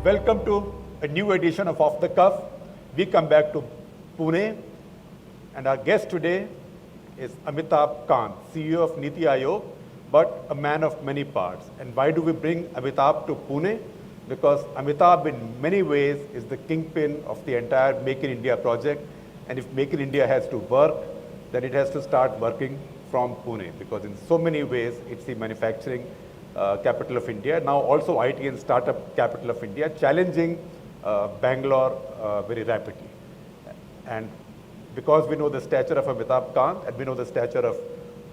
Welcome to a new edition of Off the Cuff. We come back to Pune, and our guest today is Amitabh Kant, CEO of Niti Aayog, but a man of many parts. And why do we bring Amitabh to Pune? Because Amitabh in many ways is the kingpin of the entire Make in India project. And if Make in India has to work, then it has to start working from Pune, because in so many ways it's the manufacturing capital of India, now also IT and startup capital of India, challenging Bangalore very rapidly. And because we know the stature of Amitabh Kant and we know the stature of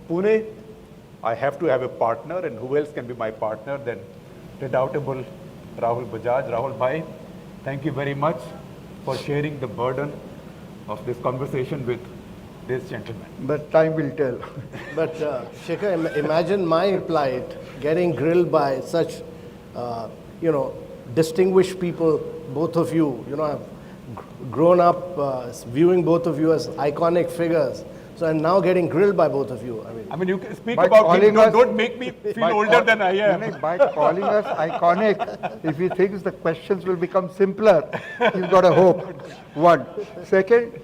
Pune, I have to have a partner, and who else can be my partner than redoubtable Rahul Bajaj. Rahul bhai, thank you very much for sharing the burden of this conversation with this gentleman. But time will tell. But Shekhar, imagine my plight, getting grilled by such, distinguished people, both of you. I've grown up viewing both of you as iconic figures. So I'm now getting grilled by both of you. I mean you can speak about me, don't make me feel older than I am. By calling us iconic, if he thinks the questions will become simpler, he's got a hope. One. Second,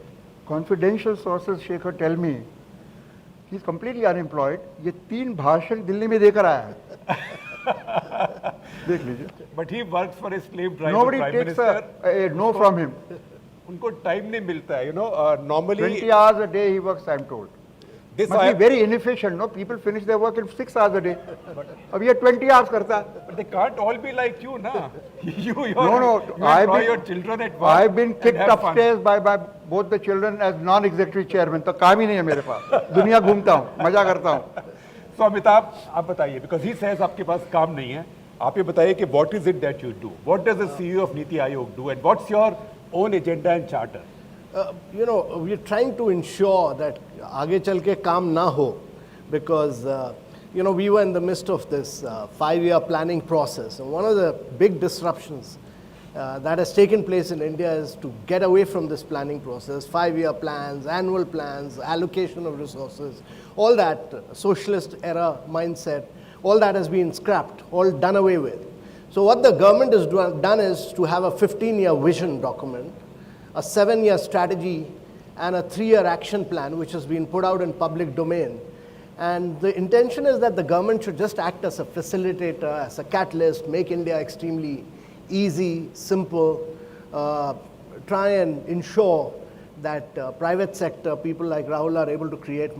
confidential sources, Shekhar, tell me, he's completely unemployed. ये 3 भाषण दिल्ली में देकर आया है. देख लीजिए. But he works for a slave driver. Nobody takes a no from him. उनको time नहीं मिलता है, normally 20 hours a day he works, I'm told. This must be very inefficient, no? People finish their work in 6 hours a day. अब ये 20 hours करता है. But they can't all be like you, na? You your children at work. I've been kicked upstairs by both the children as non-executive chairman. तो काम ही नहीं है मेरे पास. दुनिया घूमता हूँ, मजा करता हूँ. So Amitabh, आप बताइए, because he says आपके पास काम नहीं है. आप ये बताइए कि what is it that you do? What does the CEO of Niti Aayog do, and what's your own agenda and charter? We're trying to ensure that आगे चल के काम ना हो, because we were in the midst of this 5-year planning process, and one of the big disruptions that has taken place in India is to get away from this planning process. 5-year plans, annual plans, allocation of resources, all that socialist era mindset, all that has been scrapped, all done away with. So what the government has done is to have a 15-year vision document, a 7-year strategy, and a 3-year action plan, which has been put out in public domain. And the intention is that the government should just act as a facilitator, as a catalyst, make India extremely easy, simple, try and ensure that private sector, people like Rahul are able to create,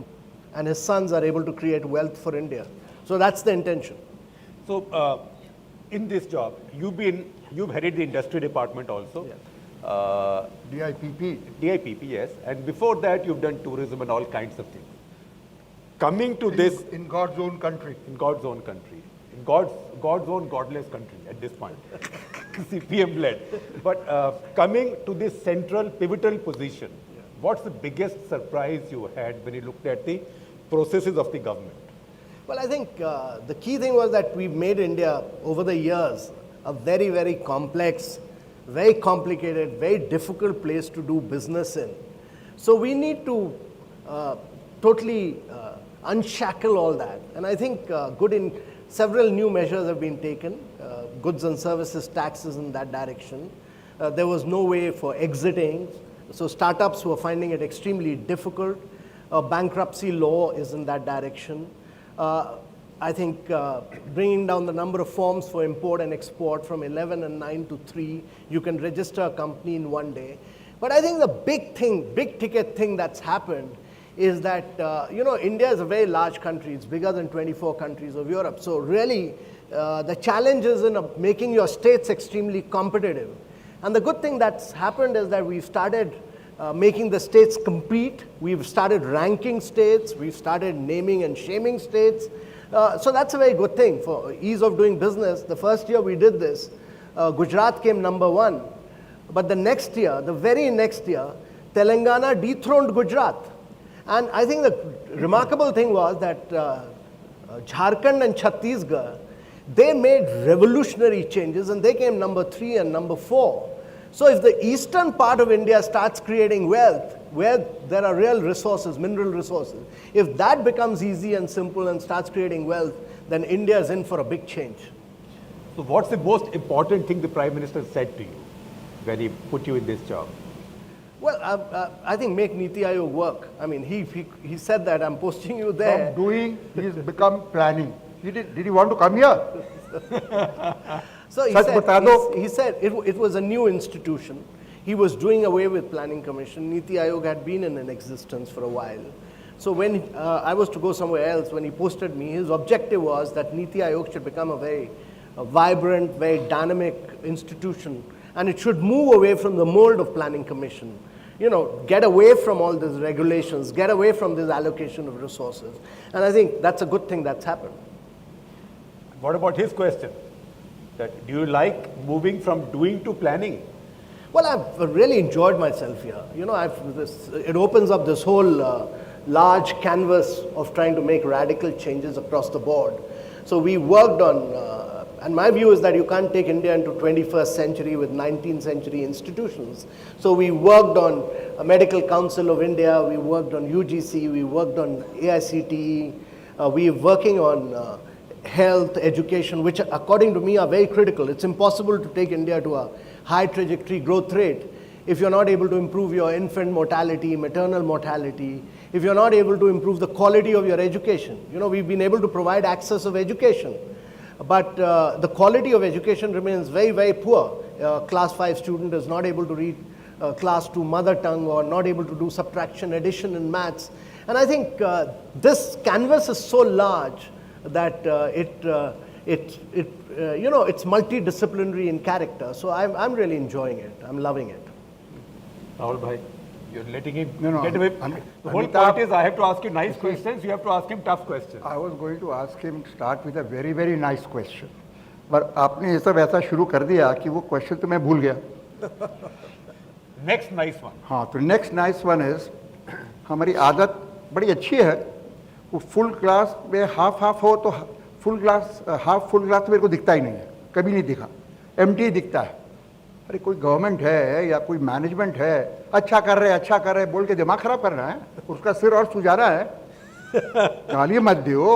and his sons are able to create wealth for India. So that's the intention. So in this job, you've headed the industry department also. Yes. DIPP, yes. And before that, you've done tourism and all kinds of things. Coming to this... In God's own country. In God's own country. In God's own godless country at this point. CPM led. But coming to this central pivotal position, what's the biggest surprise you had when you looked at the processes of the government? Well, I think the key thing was that we've made India, over the years, a very, very complex, very complicated, very difficult place to do business in. So we need to totally unshackle all that. And I think several new measures have been taken, goods and services taxes in that direction. There was no way for exiting, so startups were finding it extremely difficult. Bankruptcy law is in that direction. I think bringing down the number of forms for import and export from 11 and 9 to 3, you can register a company in one day. But I think the big ticket thing that's happened is that, India is a very large country. It's bigger than 24 countries of Europe. So really, the challenge is in making your states extremely competitive. And the good thing that's happened is that we've started making the states compete. We've started ranking states. We've started naming and shaming states. So that's a very good thing for ease of doing business. The first year we did this, Gujarat came number 1. But the very next year, Telangana dethroned Gujarat. And I think the remarkable thing was that Jharkhand and Chhattisgarh, they made revolutionary changes, and they came number 3 and number 4. So if the eastern part of India starts creating wealth, where there are real resources, mineral resources, if that becomes easy and simple and starts creating wealth, then India is in for a big change. So what's the most important thing the Prime Minister said to you when he put you in this job? Well, I think make Niti Aayog work. I mean, he said that I'm posting you there. From doing, he's become planning. Did he want to come here? So Sach bata do. he said it was a new institution. He was doing away with Planning Commission. Niti Aayog had been in existence for a while. So when I was to go somewhere else, when he posted me, his objective was that Niti Aayog should become a very vibrant, very dynamic institution, and it should move away from the mold of Planning Commission. You know, get away from all these regulations, get away from this allocation of resources. And I think that's a good thing that's happened. What about his question? That do you like moving from doing to planning? Well, I've really enjoyed myself here. You know, it opens up this whole large canvas of trying to make radical changes across the board. So we worked on, and my view is that you can't take India into 21st century with 19th century institutions. So we worked on a Medical Council of India, we worked on UGC, we worked on AICTE, we're working on health, education, which according to me are very critical. It's impossible to take India to a high trajectory growth rate if you're not able to improve your infant mortality, maternal mortality, if you're not able to improve the quality of your education. You know, we've been able to provide access of education, but the quality of education remains very, very poor. Class 5 student is not able to read class 2 mother tongue or not able to do subtraction, addition in maths. And I think this canvas is so large that you know, it's multidisciplinary in character. So I'm really enjoying it. I'm loving it. Rahul bhai, you're letting him No, get away. The whole Amitabh- point is I have to ask you nice questions, you have to ask him tough questions. I was going to ask him start with a very, very nice question. पर आपने ये सब ऐसा शुरू कर दिया कि वो क्वेश्चन तो मैं भूल गया. Next nice one. हाँ, तो नेक्स्ट नाइस वन इज हमारी आदत बड़ी अच्छी है. वो फुल क्लास में हाफ हाफ हो तो full glass half full glass तो मेरे को दिखता ही नहीं है, कभी नहीं दिखा, एम्प्टी दिखता है. अरे कोई गवर्नमेंट है या कोई मैनेजमेंट है, अच्छा कर रहे बोल के दिमाग खराब कर रहा है, उसका सिर और सुजाना है. गाली मत दो,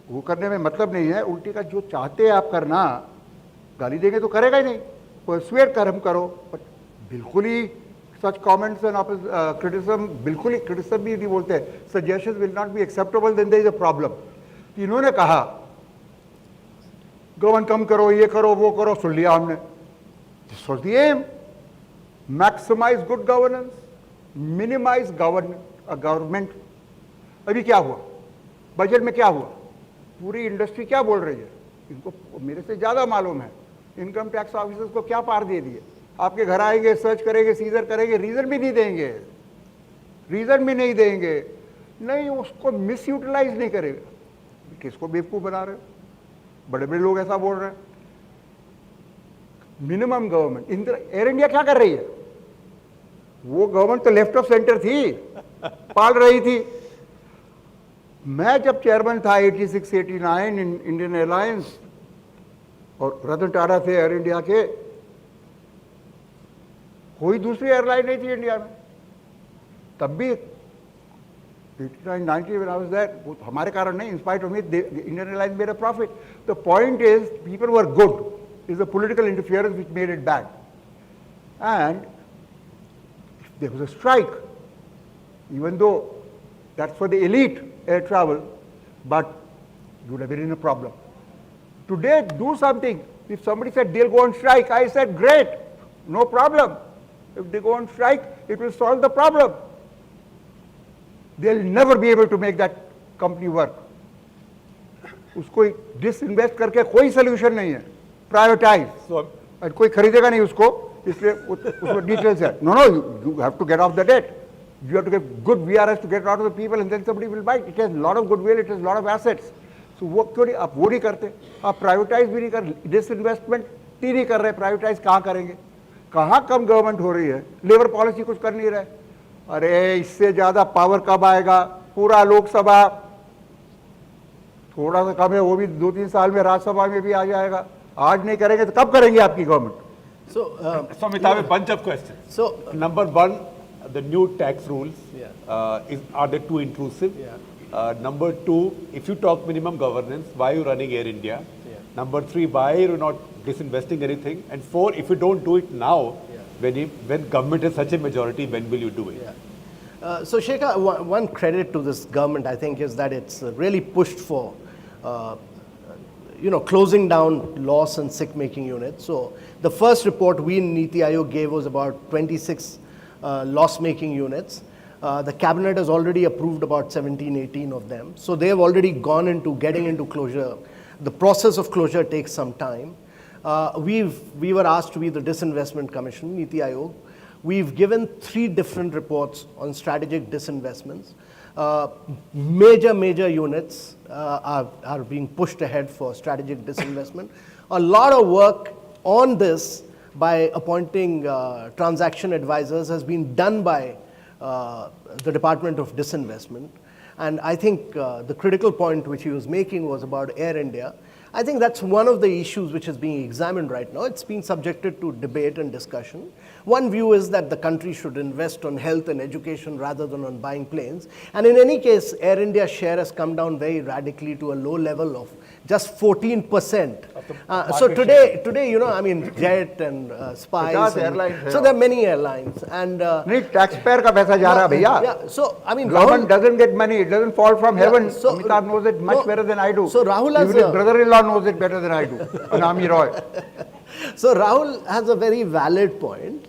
वो करने में मतलब नहीं है. उल्टी का जो चाहते हैं आप करना, गाली देंगे तो करेगा ही नहीं. परसुएट कर्म करो. बट बिल्कुल ही सच कमेंट्स एंड क्रिटिसिज्म, बिल्कुल ही क्रिटिसिज्म भी नहीं बोलते. Suggestions will not be acceptable, then there is a problem. इन्होंने कहा गवर्नमेंट कम करो, ये करो, वो करो, सुन लिया हमने. This was the aim. Maximize good governance, minimize government. अभी क्या हुआ बजट में? क्या हुआ? पूरी इंडस्ट्री क्या बोल रही है? इनको मेरे से ज्यादा मालूम है. इनकम टैक्स ऑफिसर्स को क्या पार दे दिए. आपके घर आएंगे, सर्च करेंगे, सीजर करेंगे, रीजन भी नहीं देंगे, नहीं उसको मिस यूटिलाइज नहीं करेगा. किसको बेवकूफ बना रहे हो? बड़े बड़े लोग ऐसा बोल रहे हैं. Minimum government. एयर इंडिया क्या कर रही है? वो गवर्नमेंट तो लेफ्ट ऑफ सेंटर थी, पाल रही थी. मैं जब चेयरमैन था 86, 89 इंडियन एयरलाइंस, और रतन टाटा थे एयर इंडिया के, कोई दूसरी एयरलाइन नहीं थी इंडिया में. तब भी 89, 90 when I was there, वो हमारे कारण नहीं, in spite of it, Indian Airlines made a profit. The point is, people were good. It's the political interference which made it bad. And if there was a strike, even though that's for the elite air travel, but you would have been in a problem. Today, do something. If somebody said they'll go on strike, I said great, no problem. If they go on strike, it will solve the problem. They'll never be able to make that company work. उसको disinvest करके कोई solution नहीं है. Privatise, और कोई खरीदेगा नहीं उसको, इसलिए उसमें डिटेल्स है. No you have to get of the date. You have to get good VRS to get out of the people, and then somebody will buy it. It has a lot of goodwill, it has a lot of assets. So वो क्यों नहीं, आप वो नहीं करते, आप privatise भी नहीं कर, डिसइन्वेस्टमेंट ही नहीं कर रहे. प्राइवेटाइज कहाँ करेंगे? कहाँ कम गवर्नमेंट हो रही है, लेबर पॉलिसी कुछ कर नहीं रहे. अरे इससे ज्यादा पावर कब आएगा? पूरा लोकसभा, थोड़ा सा कम है वो भी 2-3 साल में राज्यसभा में भी आ जाएगा. आज नहीं करेंगे तो कब करेंगे आपकी government? So Amitabh, a bunch of questions. So number one, the new tax rules, Yeah. are they too intrusive? Yeah. Number two, if you talk minimum governance, why are you running Air India? Yeah. Number 3, why are you not disinvesting anything? And 4, if you don't do it now, when government is such a majority, when will you do it? So Shekhar, one credit to this government, I think, is that it's really pushed for, closing down loss and sick-making units. So the first report we in Niti Aayog gave was about 26 loss-making units. The cabinet has already approved about 17, 18 of them. So they have already gone into getting into closure. The process of closure takes some time. We were asked to be the Disinvestment Commission, Niti Aayog. We've given 3 different reports on strategic disinvestments. Major units are being pushed ahead for strategic disinvestment. A lot of work on this by appointing transaction advisors has been done by the Department of Disinvestment. And I think the critical point which he was making was about Air India. I think that's one of the issues which is being examined right now. It's being subjected to debate and discussion. One view is that the country should invest on health and education rather than on buying planes. And in any case, Air India's share has come down very radically to a low level of just 14%. So today, Jet and Spice. So there are many airlines. And taxpayer ka paisa ja raha bhaiya. Yeah. So government doesn't get money. It doesn't fall from heaven. So Amitabh knows it much better than I do. So Rahul has even his brother-in-law knows it better than I do. Anami Roy. So Rahul has a very valid point.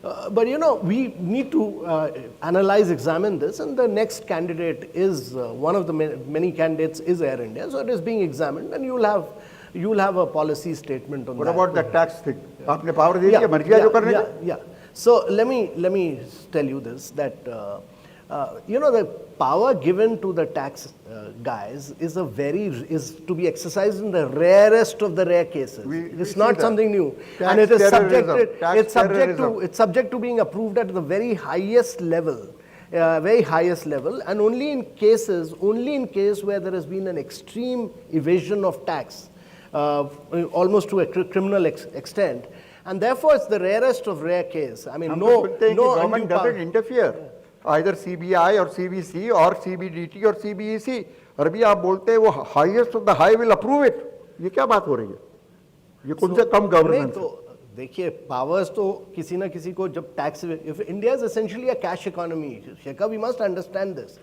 But we need to examine this, and the next candidate is one of the many candidates is Air India. So it is being examined, and you'll have a policy statement on that. What about the tax thing? Aapne power de diya, marji hai jo karne ka? Yeah. So let me tell you this, that the power given to the tax guys is to be exercised in the rarest of the rare cases. It's not something new, and it is subject to being approved at the very highest level. And only in case where there has been an extreme evasion of tax, almost to a criminal extent, and therefore it's the rarest of rare case. I mean, no government doesn't interfere. Either CBI or CBC or CBDT or CBEC. और अभी आप बोलते हैं वो highest of the high will approve it. ये क्या बात हो रही है? ये कौन से कम governance? तो देखिए, powers तो किसी ना किसी को जब tax, if India is essentially a cash economy, Shekhar, we must understand this.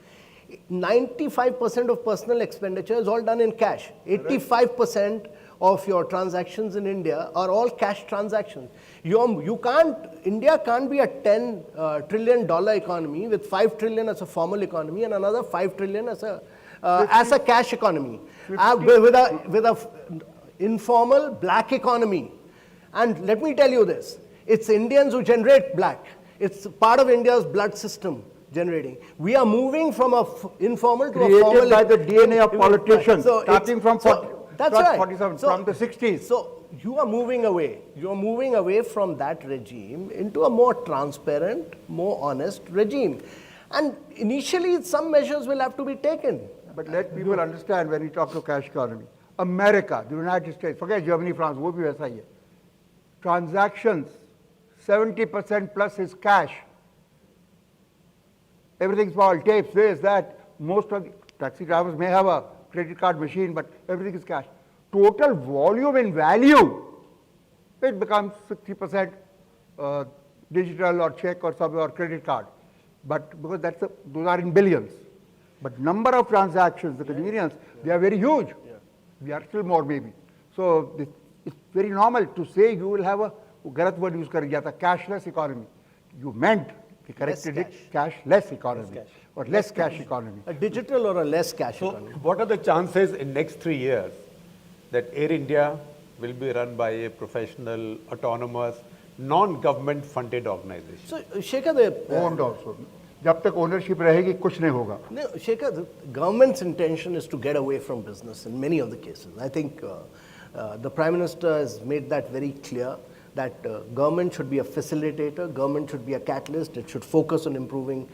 95% of personal expenditure is all done in cash. 85% of your transactions in India are all cash transactions. India can't be a $10 trillion economy with 5 trillion as a formal economy and another 5 trillion as a cash economy, with a informal black economy. And let me tell you this, it's Indians who generate black. It's part of India's blood system generating. We are moving from a informal to a formal. Created by the DNA of politicians, starting from that's right. 47, from the 60s. So you are moving away. You are moving away from that regime into a more transparent, more honest regime. And initially, some measures will have to be taken. But let people understand when we talk to cash economy. America, the United States, forget Germany, France, वो भी वैसा ही है. Transactions, 70% plus is cash. Everything's all tapes, this, that. Most of the taxi drivers may have a credit card machine, but everything is cash. Total volume in value, it becomes 60% digital or check or credit card. But because those are in billions. But number of transactions, the convenience, they are very huge. Yeah. We are still more maybe. So it's very normal to say you will have a galat word use kar gaya tha, cashless economy. You meant, they corrected it, cashless economy. Or less cash economy. A digital or a less cash economy. What are the chances in next 3 years that Air India will be run by a professional, autonomous, non-government funded organization? So, Shekhar, owned also. जब तक ownership रहेगी कुछ नहीं होगा. No, Shekhar, the government's intention is to get away from business in many of the cases. I think the Prime Minister has made that very clear, that government should be a facilitator, government should be a catalyst, it should focus on improving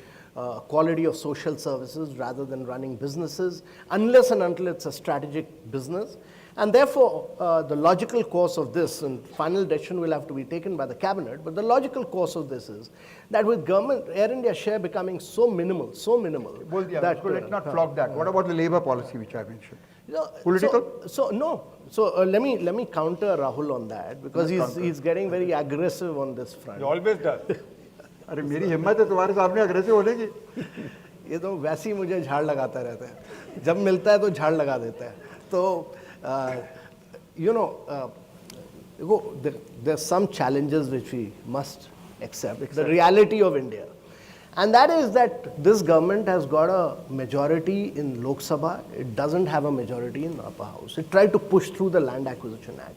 quality of social services rather than running businesses, unless and until it's a strategic business. And therefore, the logical course of this, and final decision will have to be taken by the cabinet, but the logical course of this is that with government, Air India share becoming so minimal, that... let's not flog that. What about the labor policy which I mentioned? You know, political? So no. So let me counter Rahul on that because he's getting very aggressive on this front. He always does. अरे मेरी हिम्मत है तुम्हारे सामने aggressive होने की. ये तो वैसे ही मुझे झाड़ लगाता रहता है. जब मिलता है तो झाड़ लगा देता है. तो there's some challenges which we must accept. The reality of India. And that is that this government has got a majority in Lok Sabha. It doesn't have a majority in the upper house. It tried to push through the Land Acquisition Act.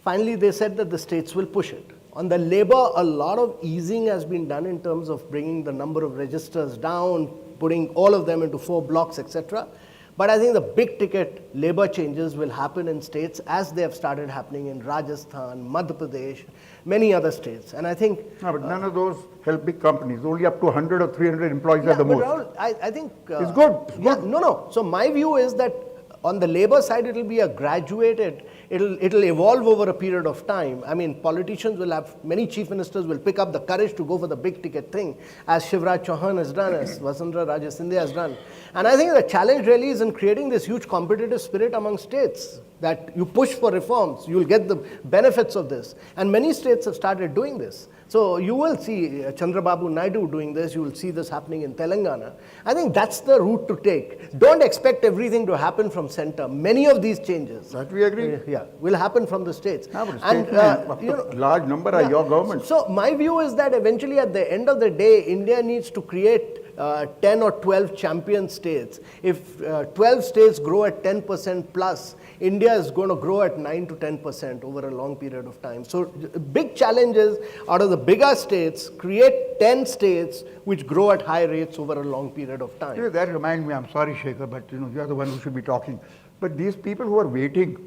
Finally, they said that the states will push it. On the labor, a lot of easing has been done in terms of bringing the number of registers down, putting all of them into 4 blocks, etc. But I think the big ticket labor changes will happen in states as they have started happening in Rajasthan, Madhya Pradesh, many other states. And I think... No, but none of those help big companies. Only up to 100 or 300 employees are the but most. Rahul, I think... It's good. It's Yeah, good. no. So my view is that on the labor side, it will be a graduated, it'll evolve over a period of time. I mean, politicians will have, many chief ministers will pick up the courage to go for the big ticket thing, as Shivraj Chauhan has done, as Vasundhara Raje Scindia has done. And I think the challenge really is in creating this huge competitive spirit among states, that you push for reforms, you will get the benefits of this. And many states have started doing this. So you will see Chandrababu Naidu doing this, you will see this happening in Telangana. I think that's the route to take. Don't expect everything to happen from center. Many of these changes, That we agree. will happen from the states. No, but large number are your government. So my view is that eventually at the end of the day, India needs to create 10 or 12 champion states. If 12 states grow at 10% plus, India is going to grow at 9 to 10% over a long period of time. So big challenge is, out of the bigger states, create 10 states which grow at high rates over a long period of time. You know, that reminds me, I'm sorry Shekhar, but you are the one who should be talking. But these people who are waiting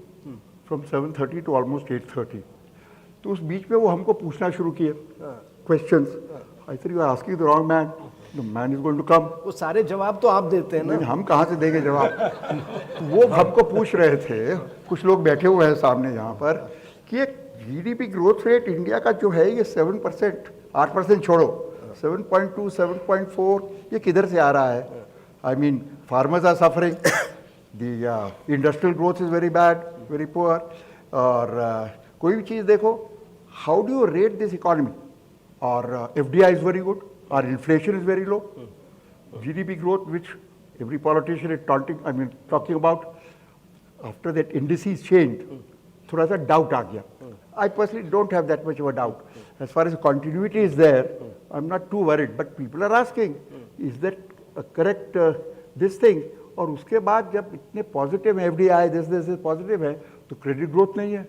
from 7:30 to almost 8:30, तो उस बीच में वो हमको पूछना शुरू किए questions. I said, you are asking the wrong man. The man is going to come. वो सारे जवाब तो आप देते हैं ना. हम कहाँ से देंगे जवाब? वो हमको पूछ रहे थे, कुछ लोग बैठे हुए हैं सामने यहाँ पर, कि एक जीडीपी ग्रोथ रेट इंडिया का जो है ये 7%, 8% छोड़ो, 7.2, 7.4, ये किधर से आ रहा है? I mean, farmers are suffering. The industrial growth is very bad, very poor. और कोई भी चीज़ देखो, how do you rate this economy? Or FDI is very good. Our inflation is very low. GDP growth, which every politician is talking about, after that indices changed, थोड़ा सा doubt आ गया. I personally don't have that much of a doubt. As far as continuity is there, I'm not too worried. But people are asking, is that a correct this thing? और उसके बाद जब इतने positive है FDI, this is positive है, तो credit growth नहीं है.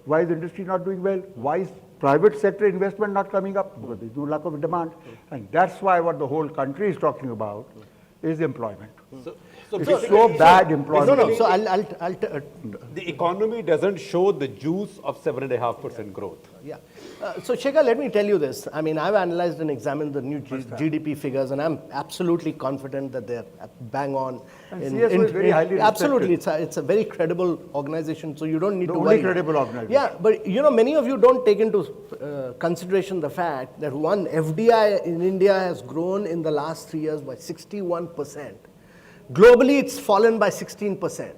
Why is industry not doing well? Why is private sector investment not coming up? Because there is no lack of demand. And that's why what the whole country is talking about is employment. It's so bad employment. So I'll The economy doesn't show the juice of 7.5% growth. Yeah. So Shekhar, let me tell you this. I mean, I've analyzed and examined the new GDP figures, and I'm absolutely confident that they're bang on. CSO is very highly absolutely, it's a very credible organization, so you don't need The to only worry. credible organization. Yeah, but you know, many of you don't take into consideration the fact that one, FDI in India has grown in the last 3 years by 61%. Globally, it's fallen by 16%.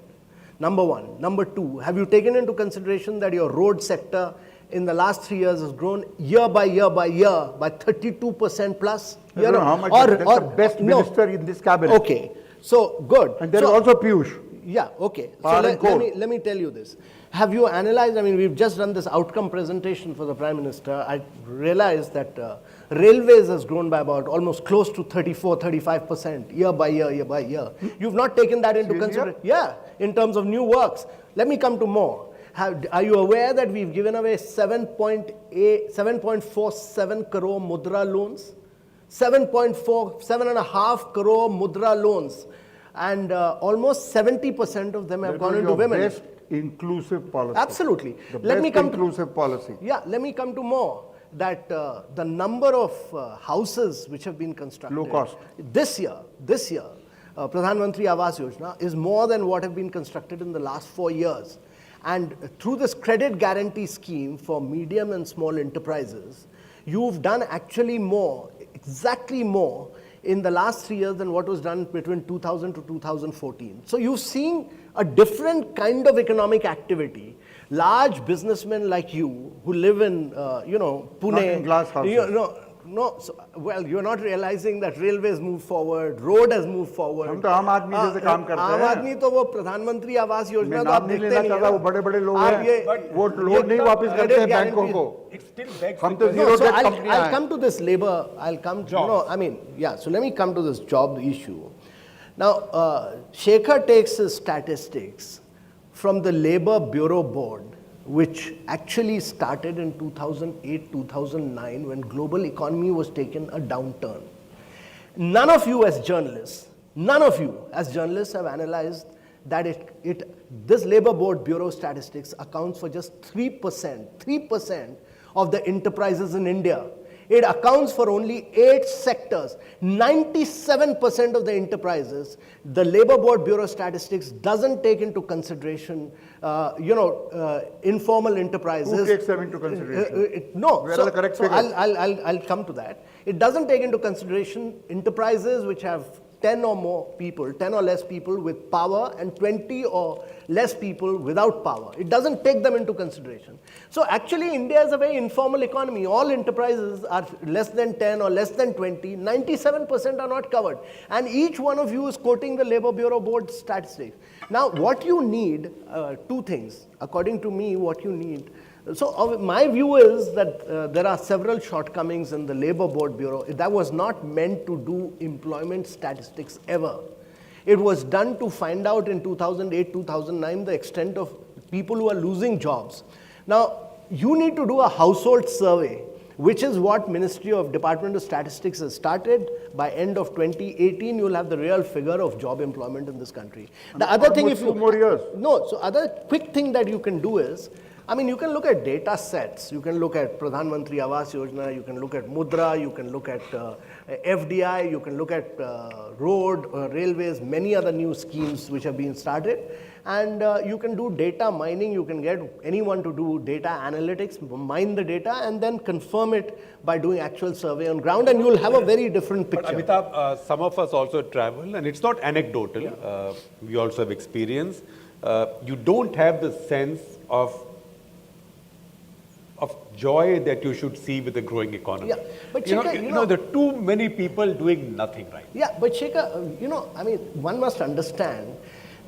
Number one. Number two, have you taken into consideration that your road sector in the last 3 years has grown year by year by 32% plus? I don't know how much, that's the best minister in this cabinet. Okay, so good. And there is also Piyush. Yeah, okay. Power So and coal. let me tell you this. Have you analyzed, I mean, we've just done this outcome presentation for the Prime Minister. I realized that railways has grown by about almost close to 35% year by year. You've not taken that into consideration. Yeah, in terms of new works. Let me come to more. Are you aware that we've given away 7.47 crore mudra loans? 7.5 crore mudra loans. And almost 70% of them have gone into women. Best inclusive policy. Absolutely. Let me come inclusive policy. Yeah, let me come to more. That the number of houses which have been constructed Low cost. this year, Pradhan Mantri Awas Yojana is more than what have been constructed in the last 4 years. And through this credit guarantee scheme for medium and small enterprises, you've done actually more, exactly more, in the last 3 years than what was done between 2000 to 2014. So you've seen a different kind of economic activity. Large businessmen like you who live in, Pune. Not in glass houses. No, so, well, you're not realizing that railways move forward, road has moved forward. हम तो आम आदमी जैसे काम करते हैं। आम आदमी तो वो प्रधानमंत्री आवास योजना मैं तो आप नाम नहीं देखते लेना नहीं चाहता, है। वो बड़े-बड़े लोग आप हैं, वो लोन नहीं वापस करते हैं बैंकों को। It still begs हम the तो question. zero So debt I'll company हैं। come to this labor, I'll come to, so let me come to this job issue. Now, Sekhar takes his statistics from the Labor Bureau Board, which actually started in 2008, 2009 when global economy was taking a downturn. None of you as journalists have analyzed that this Labor Board Bureau statistics accounts for just 3% of the enterprises in India. It accounts for only 8 sectors. 97% of the enterprises, the Labor Board Bureau statistics doesn't take into consideration, informal enterprises. Who takes them into consideration? No. Where are the correct figures? I'll come to that. It doesn't take into consideration enterprises which have 10 or less people with power and 20 or less people without power. It doesn't take them into consideration. So actually India is a very informal economy. All enterprises are less than 10 or less than 20. 97% are not covered. And each one of you is quoting the Labor Bureau Board statistics. Now what you need, two things. According to me, what you need. So my view is that there are several shortcomings in the Labor Board Bureau. That was not meant to do employment statistics ever. It was done to find out in 2008, 2009 the extent of people who are losing jobs. Now, you need to do a household survey, which is what Ministry of Department of Statistics has started. By end of 2018, you'll have the real figure of job employment in this country. The other thing, if you... 2 more years. No, so other quick thing that you can do is, you can look at data sets. You can look at Pradhan Mantri Awas Yojana, you can look at Mudra, you can look at FDI, you can look at road, railways, many other new schemes which have been started. And you can do data mining, you can get anyone to do data analytics, mine the data and then confirm it by doing actual survey on ground and you'll have a very different picture. But Amitabh, some of us also travel and it's not anecdotal. Yeah. We also have experience. You don't have the sense of joy that you should see with a growing economy. Yeah, but there Shekhar, are too many people doing nothing right. Yeah, but Shekhar, one must understand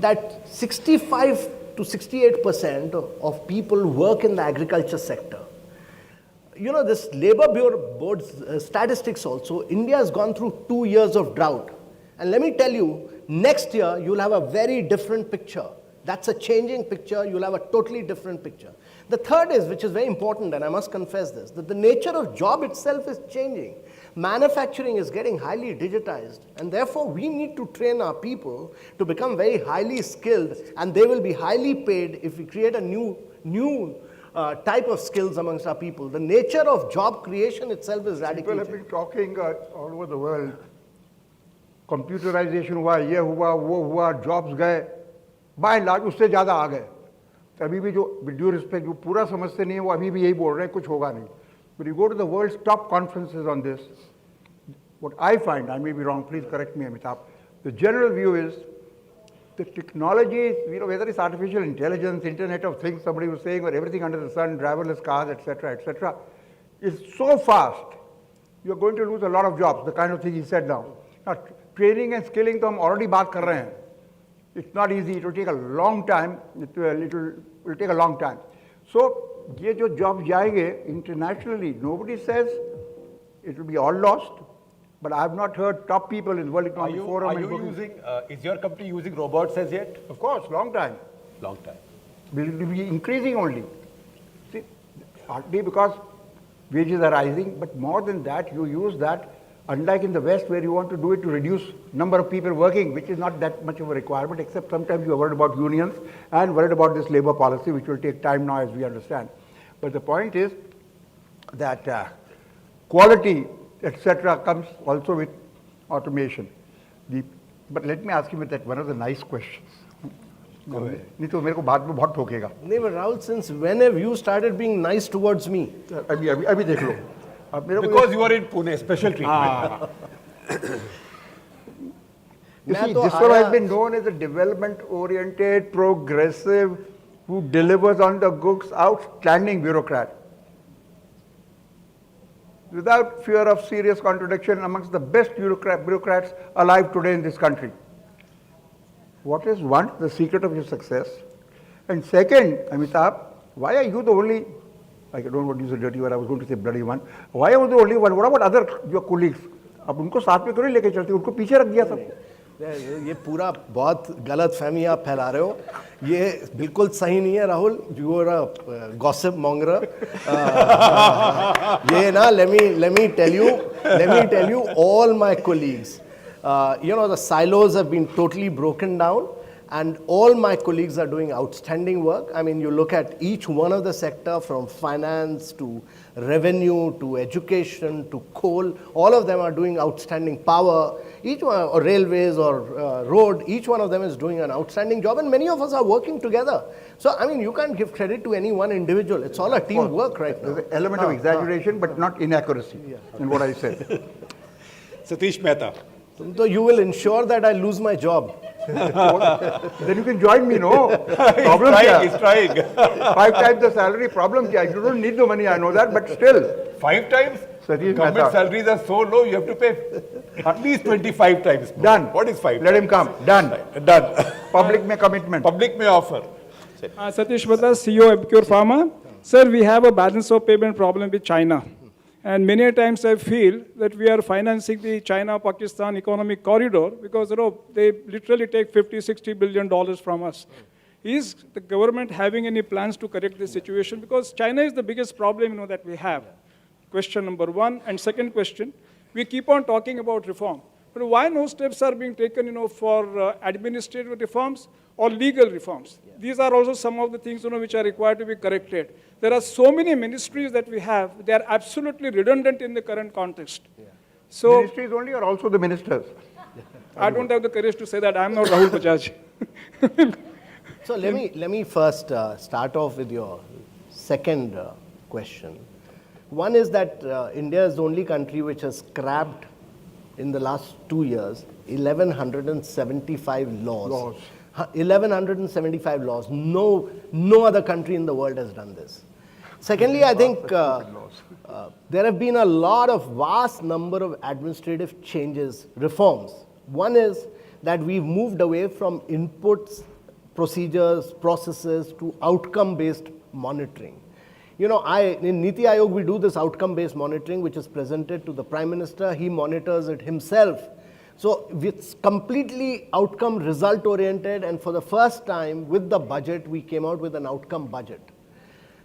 that 65 to 68% of people work in the agriculture sector. This Labor Bureau Board's statistics also, India has gone through 2 years of drought. And let me tell you, next year you'll have a very different picture. That's a changing picture, you'll have a totally different picture. The third is, which is very important, and I must confess this, that the nature of job itself is changing. Manufacturing is getting highly digitized, and therefore we need to train our people to become very highly skilled, and they will be highly paid if we create a new type of skills amongst our people. The nature of job creation itself is radically People have been talking all over the world. Computerization हुआ, ये हुआ, वो हुआ, jobs गए. By and large, उससे ज़्यादा आ गए. अभी भी जो with due respect जो पूरा समझते नहीं है वो अभी भी यही बोल रहे हैं कुछ होगा नहीं. But you go to the world's top conferences on this. What I find, I may be wrong, please correct me, Amitabh. The general view is the technology, whether it's artificial intelligence, Internet of Things, somebody was saying, or everything under the sun, driverless cars, etc., is so fast. You're going to lose a lot of jobs. The kind of thing he said now. Now, training and skilling, तो हम already बात कर रहे हैं. It's not easy. It will take a long time. It will take a long time. So, ये जो jobs जाएंगे internationally, nobody says it will be all lost. But I have not heard top people in World Economic Forum. Are you using? Is your company using robots as yet? Of course, long time. Long time. Will be increasing only. See, partly because wages are rising, but more than that, you use that. Unlike in the West, where you want to do it to reduce number of people working, which is not that much of a requirement, except sometimes you are worried about unions and worried about this labor policy, which will take time now, as we understand. But the point is that quality, etc., comes also with automation. But let me ask you with that one of the nice questions. नहीं तो मेरे को बाद में बहुत ठोकेगा. नहीं, but Rahul, since when have you started being nice towards me? अभी देख लो. Because you are in Pune, special treatment. You मैं see, तो this one has आया- been known as a development-oriented, progressive, who delivers on the goods, outstanding bureaucrat. Without fear of serious contradiction, amongst the best bureaucrats alive today in this country. What is one, the secret of your success? And second, Amitabh, why are you the only, I don't want to use a dirty word, I was going to say bloody one. Why are you the only one? What about other your colleagues? अब उनको साथ में क्यों नहीं लेके चलते, उनको पीछे रख दिया सब. ये पूरा बहुत गलत फहमी आप फैला रहे हो. ये बिल्कुल सही नहीं है Rahul. You are a gossip monger. ये ना, let me tell you, all my colleagues, the silos have been totally broken down, and all my colleagues are doing outstanding work. I mean, you look at each one of the sector, from finance to revenue to education to coal, all of them are doing outstanding. Power, each one, or railways or road, each one of them is doing an outstanding job, and many of us are working together. So, I mean, you can't give credit to any one individual. It's all a team work right now. There's an element of exaggeration, but not inaccuracy in what I said. Satish Mehta. So you will ensure that I lose my job. Then you can join me, no? Problem He's kya? trying. 5 times the salary, problem kya? You don't need the money, I know that, but still. 5 times? Satish Government Mehta. salaries are so low, you have to pay at least 25 times more. Done. What is 5? Let him come. Done. Done. Public mein commitment. Public may offer. Satish Mehta, CEO Epicure Pharma. Sir, we have a balance of payment problem with China. And many times I feel that we are financing the China-Pakistan economic corridor because they literally take $50-60 billion from us. Is the government having any plans to correct this situation? Because China is the biggest problem that we have. Question number one. And second question, we keep on talking about reform. But why no steps are being taken for administrative reforms or legal reforms? These are also some of the things which are required to be corrected. There are so many ministries that we have, they are absolutely redundant in the current context. So Ministries only or also the ministers? I don't have the courage to say that. I am not Rahul Bajaj. So let me first start off with your second question. One is that India is the only country which has scrapped in the last 2 years 1175 laws. 1175 laws. No other country in the world has done this. Secondly, I think there have been a lot of vast number of administrative changes, reforms. One is that we've moved away from inputs, procedures, processes to outcome-based monitoring. In Niti Aayog, we do this outcome-based monitoring, which is presented to the Prime Minister. He monitors it himself. So it's completely outcome result oriented, and for the first time with the budget, we came out with an outcome budget.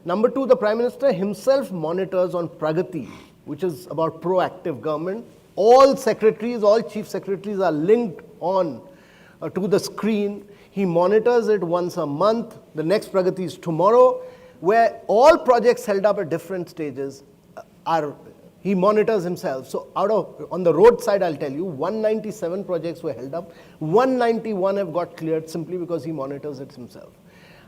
Number two, the Prime Minister himself monitors on Pragati, which is about proactive government. All secretaries, all chief secretaries are linked on to the screen. He monitors it once a month. The next Pragati is tomorrow, where all projects held up at different stages he monitors himself. So on the road side, I'll tell you, 197 projects were held up. 191 have got cleared simply because he monitors it himself.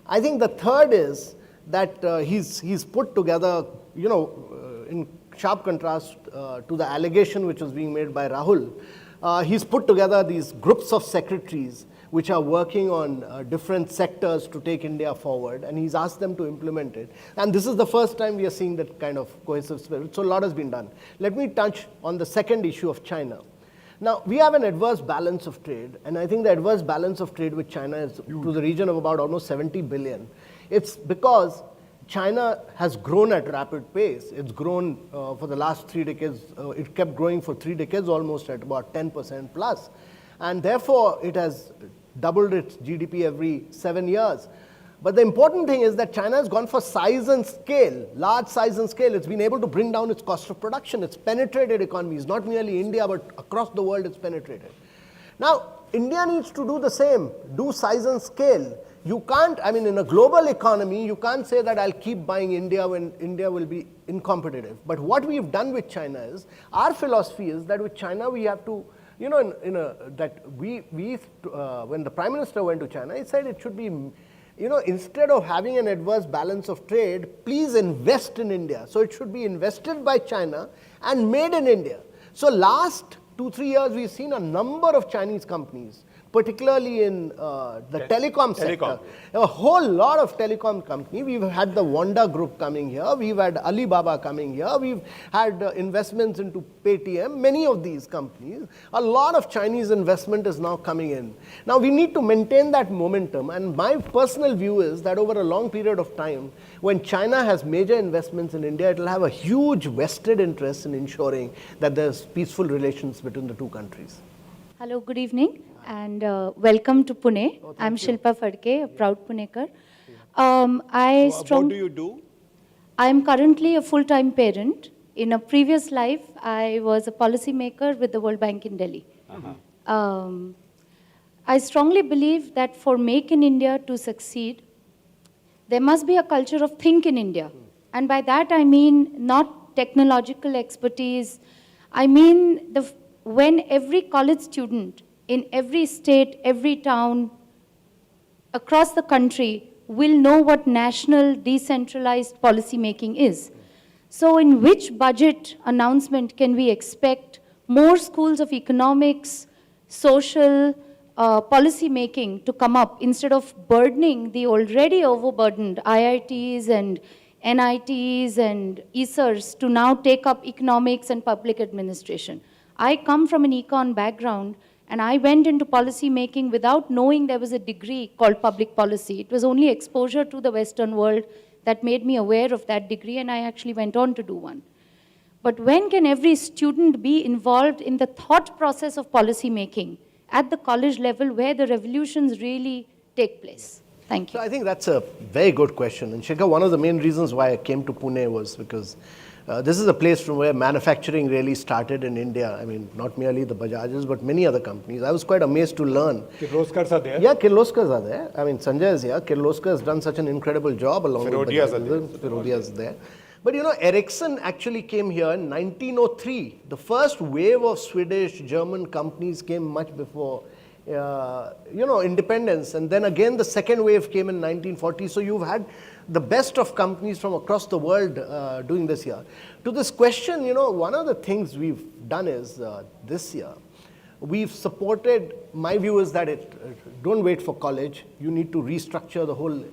I think the third is that he's put together, in sharp contrast to the allegation which was being made by Rahul, he's put together these groups of secretaries which are working on different sectors to take India forward, and he's asked them to implement it. And this is the first time we are seeing that kind of cohesive spirit. So a lot has been done. Let me touch on the second issue of China. Now, we have an adverse balance of trade, and I think the adverse balance of trade with China is to the region of about almost 70 billion. It's because China has grown at rapid pace. It's grown for the last 3 decades. It kept growing for 3 decades almost at about 10% plus. And therefore, it has doubled its GDP every 7 years. But the important thing is that China has gone for size and scale, large size and scale. It's been able to bring down its cost of production. It's penetrated economies, not merely India, but across the world it's penetrated. Now, India needs to do the same, do size and scale. You can't, in a global economy, you can't say that I'll keep buying India when India will be incompetitive. But what we've done with China is, our philosophy is that with China we have to, when the Prime Minister went to China, he said it should be, instead of having an adverse balance of trade, please invest in India. So it should be invested by China and made in India. So last 2-3 years, we've seen a number of Chinese companies, particularly in the telecom sector. Telecom. A whole lot of telecom companies. We've had the Wanda Group coming here. We've had Alibaba coming here. We've had investments into Paytm. Many of these companies. A lot of Chinese investment is now coming in. Now, we need to maintain that momentum. And my personal view is that over a long period of time, when China has major investments in India, it will have a huge vested interest in ensuring that there's peaceful relations between the two countries. Hello, good evening, and welcome to Pune. I'm Shilpa Phadke, a proud Punekar. What do you do? I'm currently a full-time parent. In a previous life, I was a policymaker with the World Bank in Delhi. I strongly believe that for Make in India to succeed, there must be a culture of think in India. And by that I mean not technological expertise. I mean when every college student in every state, every town, across the country will know what national decentralized policy making is. So in which budget announcement can we expect more schools of economics, social, policy making to come up instead of burdening the already overburdened IITs and NITs and ESERs to now take up economics and public administration? I come from an econ background, and I went into policy making without knowing there was a degree called public policy. It was only exposure to the Western world that made me aware of that degree, and I actually went on to do one. But when can every student be involved in the thought process of policy making at the college level where the revolutions really take place? Thank you. So I think that's a very good question. And Shekhar, one of the main reasons why I came to Pune was because this is a place from where manufacturing really started in India. I mean, not merely the Bajajes, but many other companies. I was quite amazed to learn. Kirloskars are there? Yeah, Kirloskars are there. I mean, Sanjay is here. Kirloskar has done such an incredible job along Firodias are with there. Bajaj. Firodias is there. But you know, Ericsson actually came here in 1903. The first wave of Swedish, German companies came much before independence. And then again, the second wave came in 1940. So you've had the best of companies from across the world doing this here. To this question, one of the things we've done is this year, we've supported, my view is that don't wait for college. You need to restructure the whole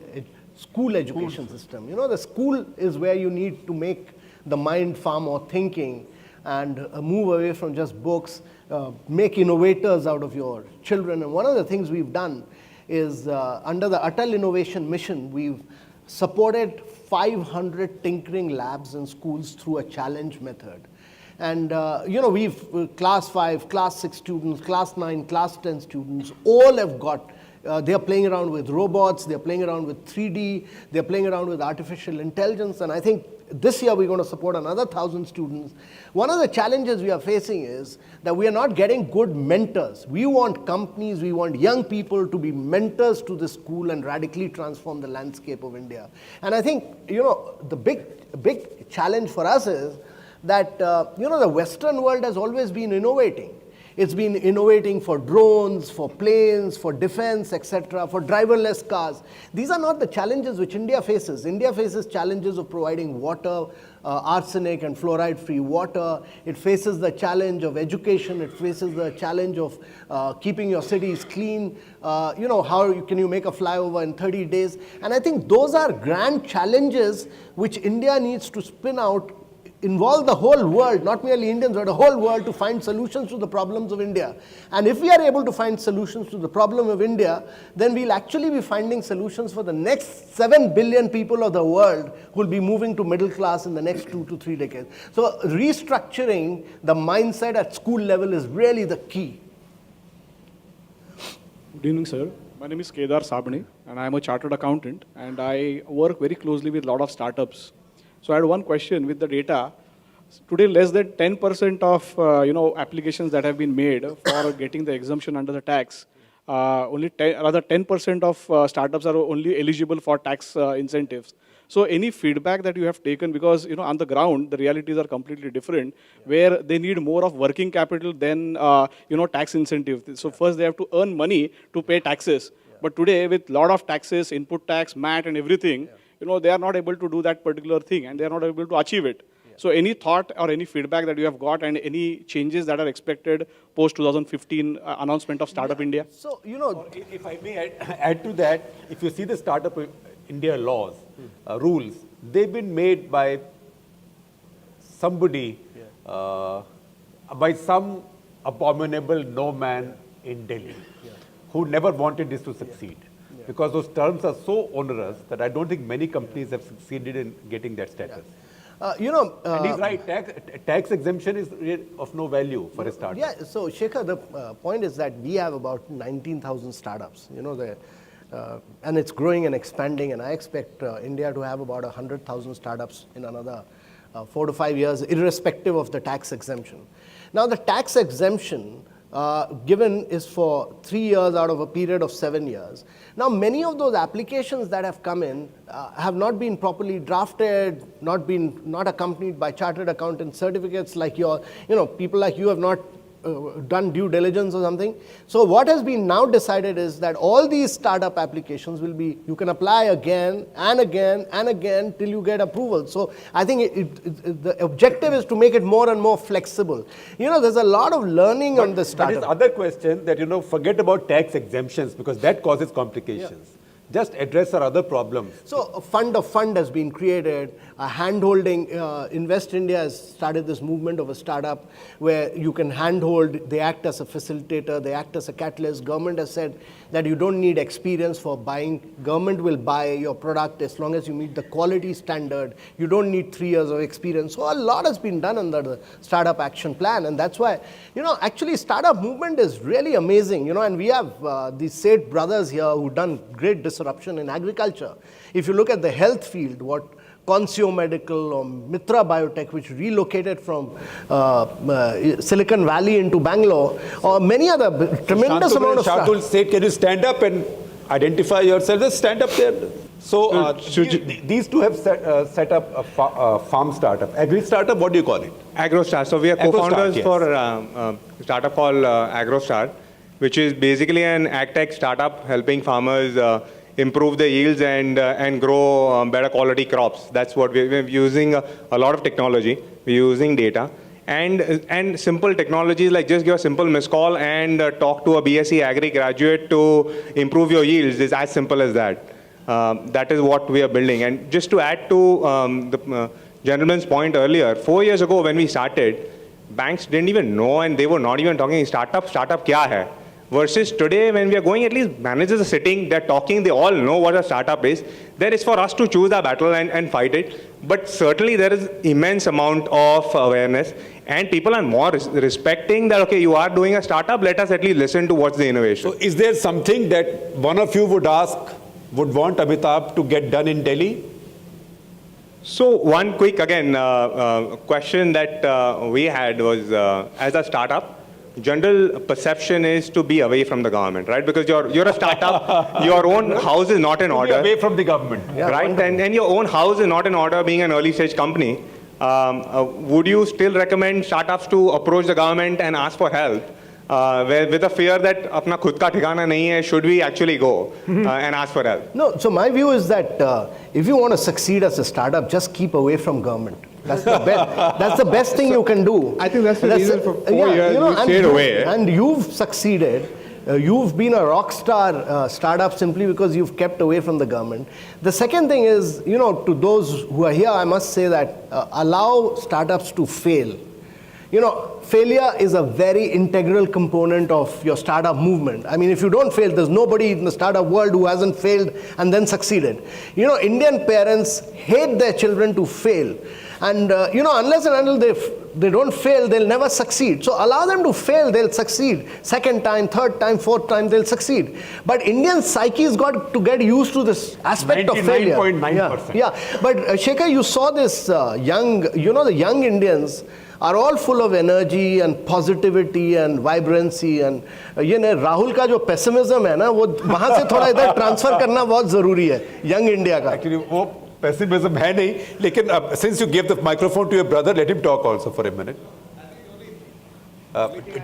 school education system. The school is where you need to make the mind far more thinking and move away from just books, make innovators out of your children. And one of the things we've done is under the Atal Innovation Mission, we've supported 500 tinkering labs in schools through a challenge method. And, we've class 5, class 6 students, class 9, class 10 students, all have got, they're playing around with robots, they're playing around with 3D, they're playing around with artificial intelligence. And I think this year we're going to support another 1,000 students. One of the challenges we are facing is that we are not getting good mentors. We want companies, we want young people to be mentors to the school and radically transform the landscape of India. And I think, the big challenge for us is that, the Western world has always been innovating. It's been innovating for drones, for planes, for defense, etc., for driverless cars. These are not the challenges which India faces. India faces challenges of providing water, arsenic and fluoride-free water. It faces the challenge of education. It faces the challenge of keeping your cities clean. How can you make a flyover in 30 days? And I think those are grand challenges which India needs to spin out, involve the whole world, not merely Indians, but the whole world to find solutions to the problems of India. And if we are able to find solutions to the problem of India, then we'll actually be finding solutions for the next 7 billion people of the world who will be moving to middle class in the next 2 to 3 decades. So restructuring the mindset at school level is really the key. Good evening, sir. My name is Kedar Sabani, and I am a chartered accountant, and I work very closely with a lot of startups. So I had one question with the data. Today, less than 10% of applications that have been made for getting the exemption under the tax, only 10% of startups are only eligible for tax incentives. So any feedback that you have taken, because on the ground the realities are completely different, where they need more of working capital than tax incentive. So first they have to earn money to pay taxes. But today, with a lot of taxes, input tax, MAT, and everything. They are not able to do that particular thing, and they are not able to achieve it. So any thought or any feedback that you have got and any changes that are expected post 2015 announcement of Startup India? So, If I may add to that, if you see the Startup India laws, rules, they've been made by somebody, by some abominable no man in Delhi, who never wanted this to succeed. Because those terms are so onerous that I don't think many companies have succeeded in getting that status. And he's right, tax exemption is of no value for a startup. Yeah, so Shekhar, the point is that we have about 19,000 startups, and it's growing and expanding, and I expect India to have about 100,000 startups in another 4 to 5 years, irrespective of the tax exemption. Now, the tax exemption given is for 3 years out of a period of 7 years. Now, many of those applications that have come in have not been properly drafted, not accompanied by chartered accountant certificates like people like you have not done due diligence or something. So what has been now decided is that all these startup applications will be, you can apply again and again and again till you get approval. So I think the objective is to make it more and more flexible. There's a lot of learning on the startup. But it's other question that, forget about tax exemptions because that causes complications. Yeah. Just address our other problems. So a fund of fund has been created, a hand-holding, Invest India has started this movement of a startup where you can hand-hold, they act as a facilitator, they act as a catalyst. Government has said that you don't need experience for buying. Government will buy your product as long as you meet the quality standard. You don't need 3 years of experience. So a lot has been done under the Startup Action Plan, and that's why, actually startup movement is really amazing, and we have these Seth brothers here who've done great disruption in agriculture. If you look at the health field, what Consio Medical or Mitra Biotech, which relocated from Silicon Valley into Bangalore, or many other tremendous amount of stuff. Shardul Seth, can you stand up and identify yourself? Just stand up there. So these two have set up a farm startup. Agri startup, what do you call it? AgroStar. So we are co-founders for a startup called AgroStar, which is basically an ag-tech startup helping farmers improve the yields and grow better quality crops. That's what we're using a lot of technology. We're using data and simple technologies like just give a simple missed call and talk to a BSc Agri graduate to improve your yields is as simple as that. That is what we are building. And just to add to the gentleman's point earlier, 4 years ago when we started, banks didn't even know and they were not even talking startup kya hai? Versus today, when we are going, at least managers are sitting, they're talking, they all know what a startup is. There is for us to choose our battle and fight it. But certainly there is immense amount of awareness and people are more respecting that, okay, you are doing a startup, let us at least listen to what's the innovation. So is there something that one of you would want Amitabh to get done in Delhi? So one quick, again, question that we had was, as a startup, general perception is to be away from the government, right? Because you're a startup, your own house is not in order. Away from the government. Yeah, right? And your own house is not in order being an early stage company. Would you still recommend startups to approach the government and ask for help? With a fear that apna khud ka thikana nahi hai, should we actually go and ask for help? No, so my view is that if you want to succeed as a startup, just keep away from government. That's the best. That's the best thing you can do. I think that's the reason for 4 years you stayed away. And you've succeeded. You've been a rock star startup simply because you've kept away from the government. The second thing is, to those who are here, I must say that allow startups to fail. Failure is a very integral component of your startup movement. I mean, if you don't fail, there's nobody in the startup world who hasn't failed and then succeeded. Indian parents hate their children to fail. And, unless and until they don't fail, they'll never succeed. So allow them to fail, they'll succeed. Second time, third time, fourth time, they'll succeed. But Indian psyche has got to get used to this aspect of failure. 99.9%. Yeah. But Shekhar, you saw this the young Indians are all full of energy and positivity and vibrancy. And Rahul का जो pessimism है ना, वो वहाँ से थोड़ा इधर transfer करना बहुत ज़रूरी है, young India का. Actually, वो pessimism है नहीं, लेकिन since you gave the microphone to your brother, let him talk also for a minute.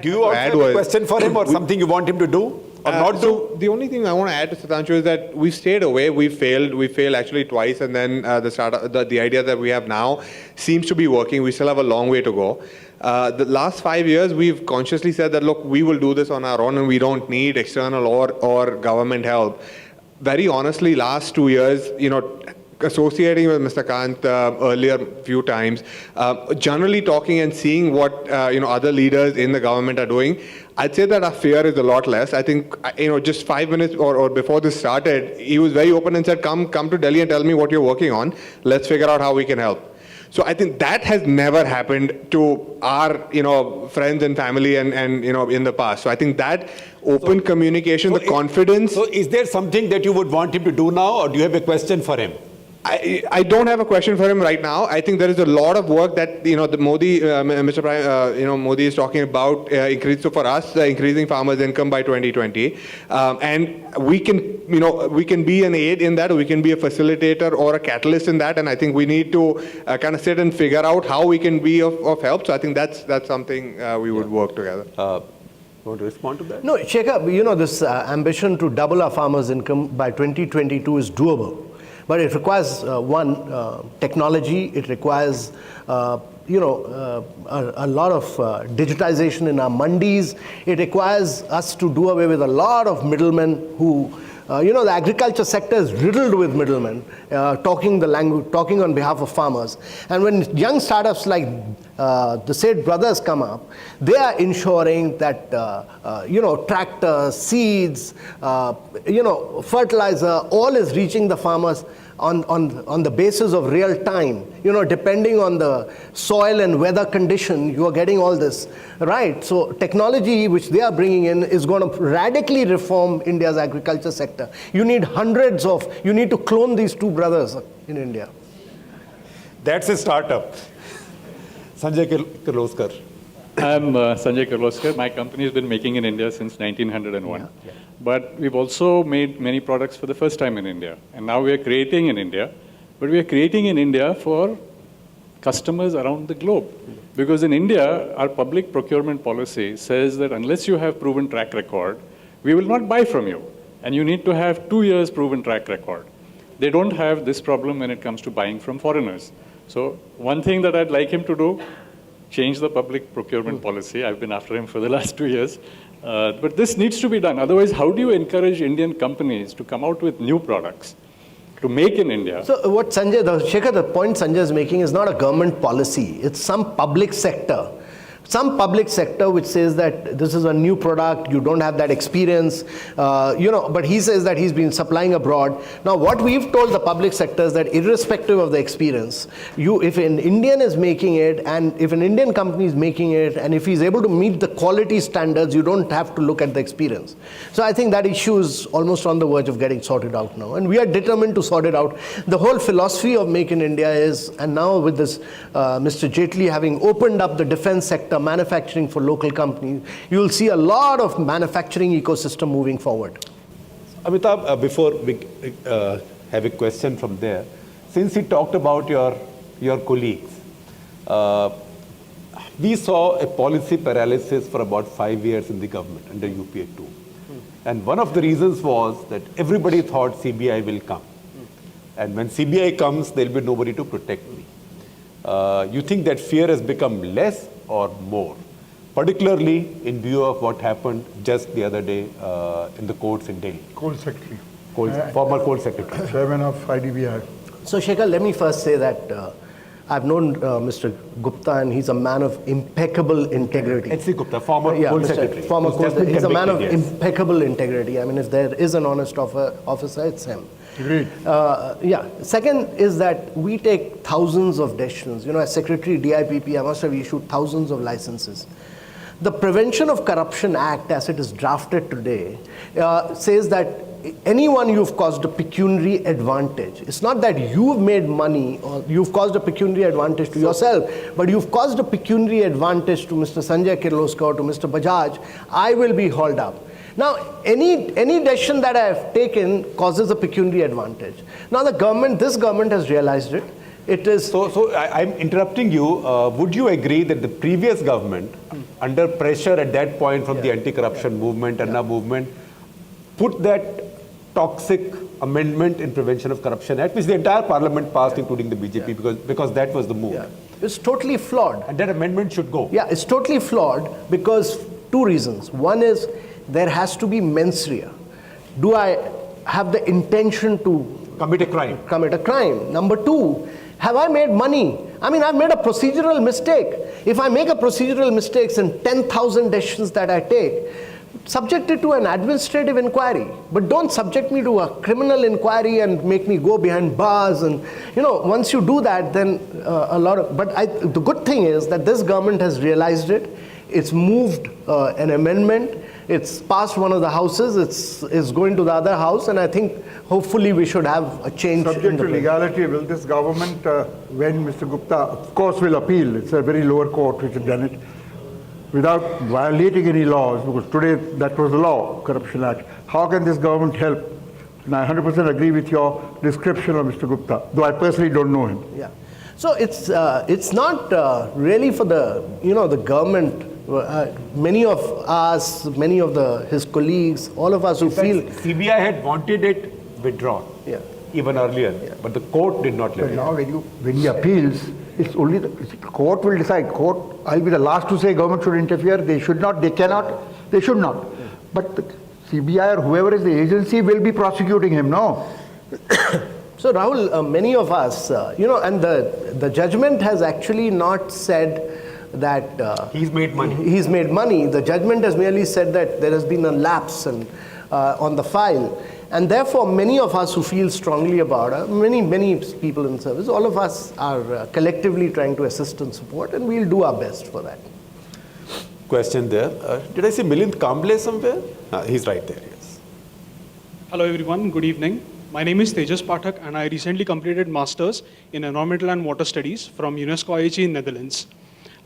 Do you also have a question for him or something you want him to do? or not do? So the only thing I want to add to Sudhanshu is that we stayed away. We failed. We failed actually twice, and then the idea that we have now seems to be working. We still have a long way to go. The last 5 years, we've consciously said that, look, we will do this on our own, and we don't need external or government help. Very honestly, last 2 years, associating with Mr. Kant earlier few times, generally talking and seeing what other leaders in the government are doing, I'd say that our fear is a lot less. I think just 5 minutes or before this started, he was very open and said, "Come to Delhi and tell me what you're working on. Let's figure out how we can help." So I think that has never happened to our friends and family and in the past. So I think that open communication, the confidence. So is there something that you would want him to do now, or do you have a question for him? I don't have a question for him right now. I think there is a lot of work that the Modi, Mr. Prime, Modi is talking about for us increasing farmers' income by 2020, and we can be an aid in that, or we can be a facilitator or a catalyst in that, and I think we need to kind of sit and figure out how we can be of help. So I think that's something we would work together. Want to respond to that? No, Shekhar, this ambition to double our farmers' income by 2022 is doable. But it requires, technology, it requires, a lot of digitization in our mandis. It requires us to do away with a lot of middlemen who, the agriculture sector is riddled with middlemen talking on behalf of farmers. And when young startups like the Seth brothers come up, they are ensuring that, tractors, seeds, fertilizer, all is reaching the farmers on the basis of real time. Depending on the soil and weather condition, you are getting all this, right? So technology which they are bringing in is going to radically reform India's agriculture sector. You need to clone these two brothers in India. That's a startup. Sanjay Kirloskar. I'm Sanjay Kirloskar. My company has been making in India since 1901. Yeah. But we've also made many products for the first time in India. And now we are creating in India. But we are creating in India for customers around the globe. Because in India, our public procurement policy says that unless you have proven track record, we will not buy from you. And you need to have 2 years proven track record. They don't have this problem when it comes to buying from foreigners. So one thing that I'd like him to do, change the public procurement policy. I've been after him for the last 2 years. But this needs to be done. Otherwise, how do you encourage Indian companies to come out with new products, to make in India? So what Shekhar, the point Sanjay is making is not a government policy. It's some public sector. Some public sector which says that this is a new product, you don't have that experience, but he says that he's been supplying abroad. Now what we've told the public sector is that irrespective of the experience, if an Indian is making it, and if an Indian company is making it, and if he's able to meet the quality standards, you don't have to look at the experience. So I think that issue is almost on the verge of getting sorted out now. And we are determined to sort it out. The whole philosophy of Make in India is, and now with this Mr. Jaitley having opened up the defense sector, manufacturing for local companies, you will see a lot of manufacturing ecosystem moving forward. Amitabh, before we have a question from there, since he talked about your colleagues, we saw a policy paralysis for about 5 years in the government under UPA 2. And one of the reasons was that everybody thought CBI will come. And when CBI comes, there will be nobody to protect me. You think that fear has become less or more, particularly in view of what happened just the other day in the courts in Delhi? Coal Secretary. Former Coal Secretary. Chairman of IDBI. So Shekhar, let me first say that I've known Mr. Gupta, and he's a man of impeccable integrity. H.C. Gupta, former Coal Secretary. Former Coal Secretary. He's a man of impeccable integrity. I mean, if there is an honest officer, it's him. Agreed. Second is that we take thousands of decisions. As Secretary DIPP, I must have issued thousands of licenses. The Prevention of Corruption Act, as it is drafted today, says that anyone you've caused a pecuniary advantage. It's not that you've made money or you've caused a pecuniary advantage to yourself, but you've caused a pecuniary advantage to Mr. Sanjay Kirloskar or to Mr. Bajaj, I will be hauled up. Now, any decision that I have taken causes a pecuniary advantage. Now, this government has realized it. It is so I'm interrupting you. Would you agree that the previous government, under pressure at that point from the anti-corruption movement and the movement, put that toxic amendment in Prevention of Corruption Act, which the entire parliament passed, including the BJP, because that was the move. Yeah. It's totally flawed. And that amendment should go. Yeah, it's totally flawed because two reasons. One is there has to be mens rea. Do I have the intention to Commit a crime. commit a crime? Number two, have I made money? I mean, I've made a procedural mistake. If I make a procedural mistake in 10,000 decisions that I take, subject it to an administrative inquiry, but don't subject me to a criminal inquiry and make me go behind bars. And once you do that, then the good thing is that this government has realized it. It's moved an amendment. It's passed one of the houses. It's going to the other house, and I think hopefully we should have a change. Subject to legality, will this government, when Mr. Gupta, of course, will appeal, it's a very lower court which has done it, without violating any laws, because today that was the law, Corruption Act. How can this government help? And I 100% agree with your description of Mr. Gupta, though I personally don't know him. Yeah. So it's not really for the government. Many of us, many of his colleagues, all of us who feel CBI had wanted it withdrawn, even earlier, but the court did not let But it. now when he appeals, it's only the court will decide. Court, I'll be the last to say government should interfere. They should not, they cannot, they should not. But the CBI or whoever is the agency will be prosecuting him, no? So Rahul, many of us, and the judgment has actually not said that He's made money. He's made money. The judgment has merely said that there has been a lapse on the file. And therefore, many of us who feel strongly about it, many people in service, all of us are collectively trying to assist and support, and we'll do our best for that. Question there. Did I see Milind Kamble somewhere? He's right there, yes. Hello everyone, good evening. My name is Tejas Pathak and I recently completed Masters in Environmental and Water Studies from UNESCO IHE in Netherlands.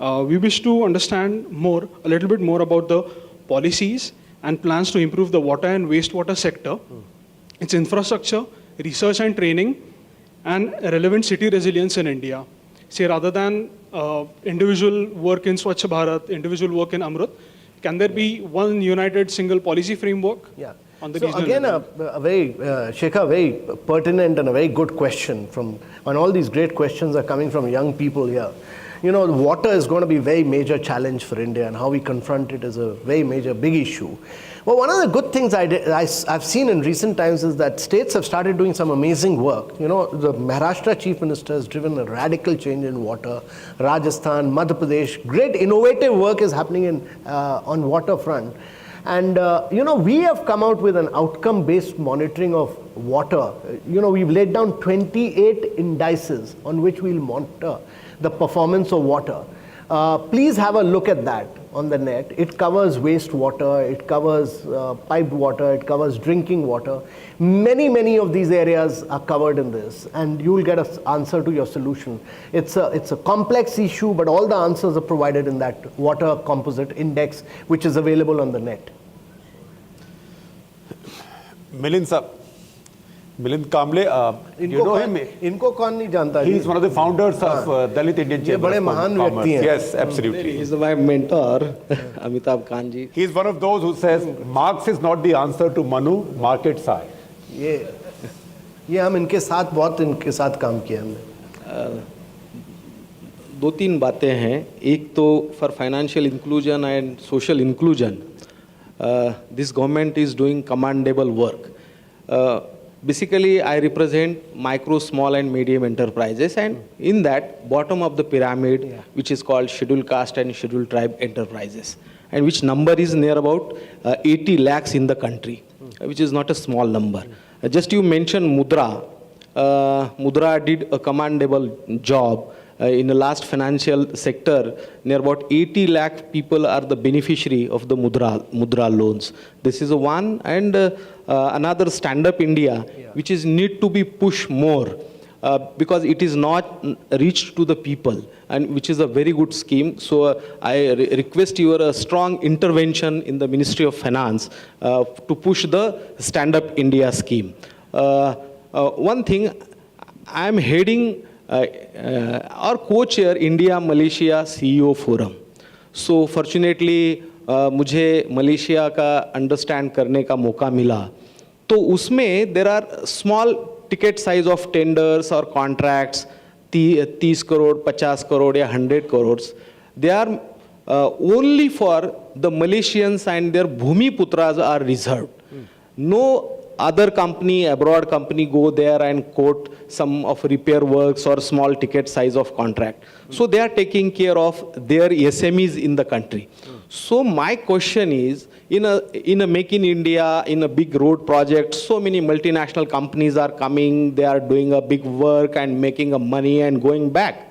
We wish to understand a little bit more about the policies and plans to improve the water and wastewater sector, its infrastructure, research and training, and relevant city resilience in India. Say rather than individual work in Swachh Bharat, individual work in Amrut, can there be one united single policy framework? Yeah. On the So regional again, level? a very, Shekhar, very pertinent and a very good question and all these great questions are coming from young people here. Water is going to be a very major challenge for India, and how we confront it is a very major, big issue. Well, one of the good things I've seen in recent times is that states have started doing some amazing work. The Maharashtra Chief Minister has driven a radical change in water. Rajasthan, Madhya Pradesh, great innovative work is happening on water front. And, we have come out with an outcome-based monitoring of water. We've laid down 28 indices on which we'll monitor the performance of water. Please have a look at that on the net. It covers wastewater, it covers piped water, it covers drinking water. Many of these areas are covered in this, and you will get an answer to your solution. It's a complex issue, but all the answers are provided in that water composite index, which is available on the net. Milind Kamble, you know him? इनको कौन नहीं जानता? He's one of the founders of Dalit Indian Chamber बड़े of महान Commerce. व्यक्ति हैं. Yes, absolutely. He's my mentor, Amitabh Khan ji. He's one of those who says Marx is not the answer to Manu, markets are. ये हम इनके साथ काम किया हमने. दो तीन बातें हैं. एक तो for financial inclusion and social inclusion, this government is doing commendable work. Basically, I represent micro, small and medium enterprises, and in that bottom of the pyramid, which is called scheduled caste and scheduled tribe enterprises, and which number is near about 80 lakhs in the country, which is not a small number. Just you mentioned Mudra. Mudra did a commendable job. In the last financial sector, near about 80 lakh people are the beneficiary of the Mudra loans. This is one, and another Stand Up India, which is need to be pushed more because it is not reached to the people, and which is a very good scheme. So I request your strong intervention in the Ministry of Finance to push the Stand Up India scheme. One thing, I am heading our co-chair India-Malaysia CEO Forum. So fortunately, मुझे Malaysia का understand करने का मौका मिला, तो उसमें there are small ticket size of tenders और contracts 30 crore, 50 crore या 100 crore. They are only for the Malaysians and their Bhumiputras are reserved. No other company, abroad company go there and quote some of repair works or small ticket size of contract. So they are taking care of their SMEs in the country. So my question is, in a Make in India, in a big road project, so many multinational companies are coming, they are doing a big work and making a money and going back.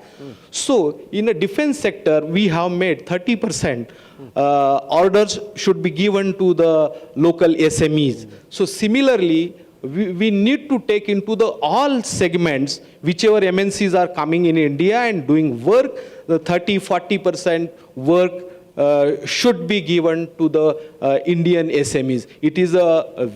So in a defense sector, we have made 30% orders should be given to the local SMEs. So similarly, we need to take into the all segments, whichever MNCs are coming in India and doing work, the 30-40% work should be given to the Indian SMEs. It is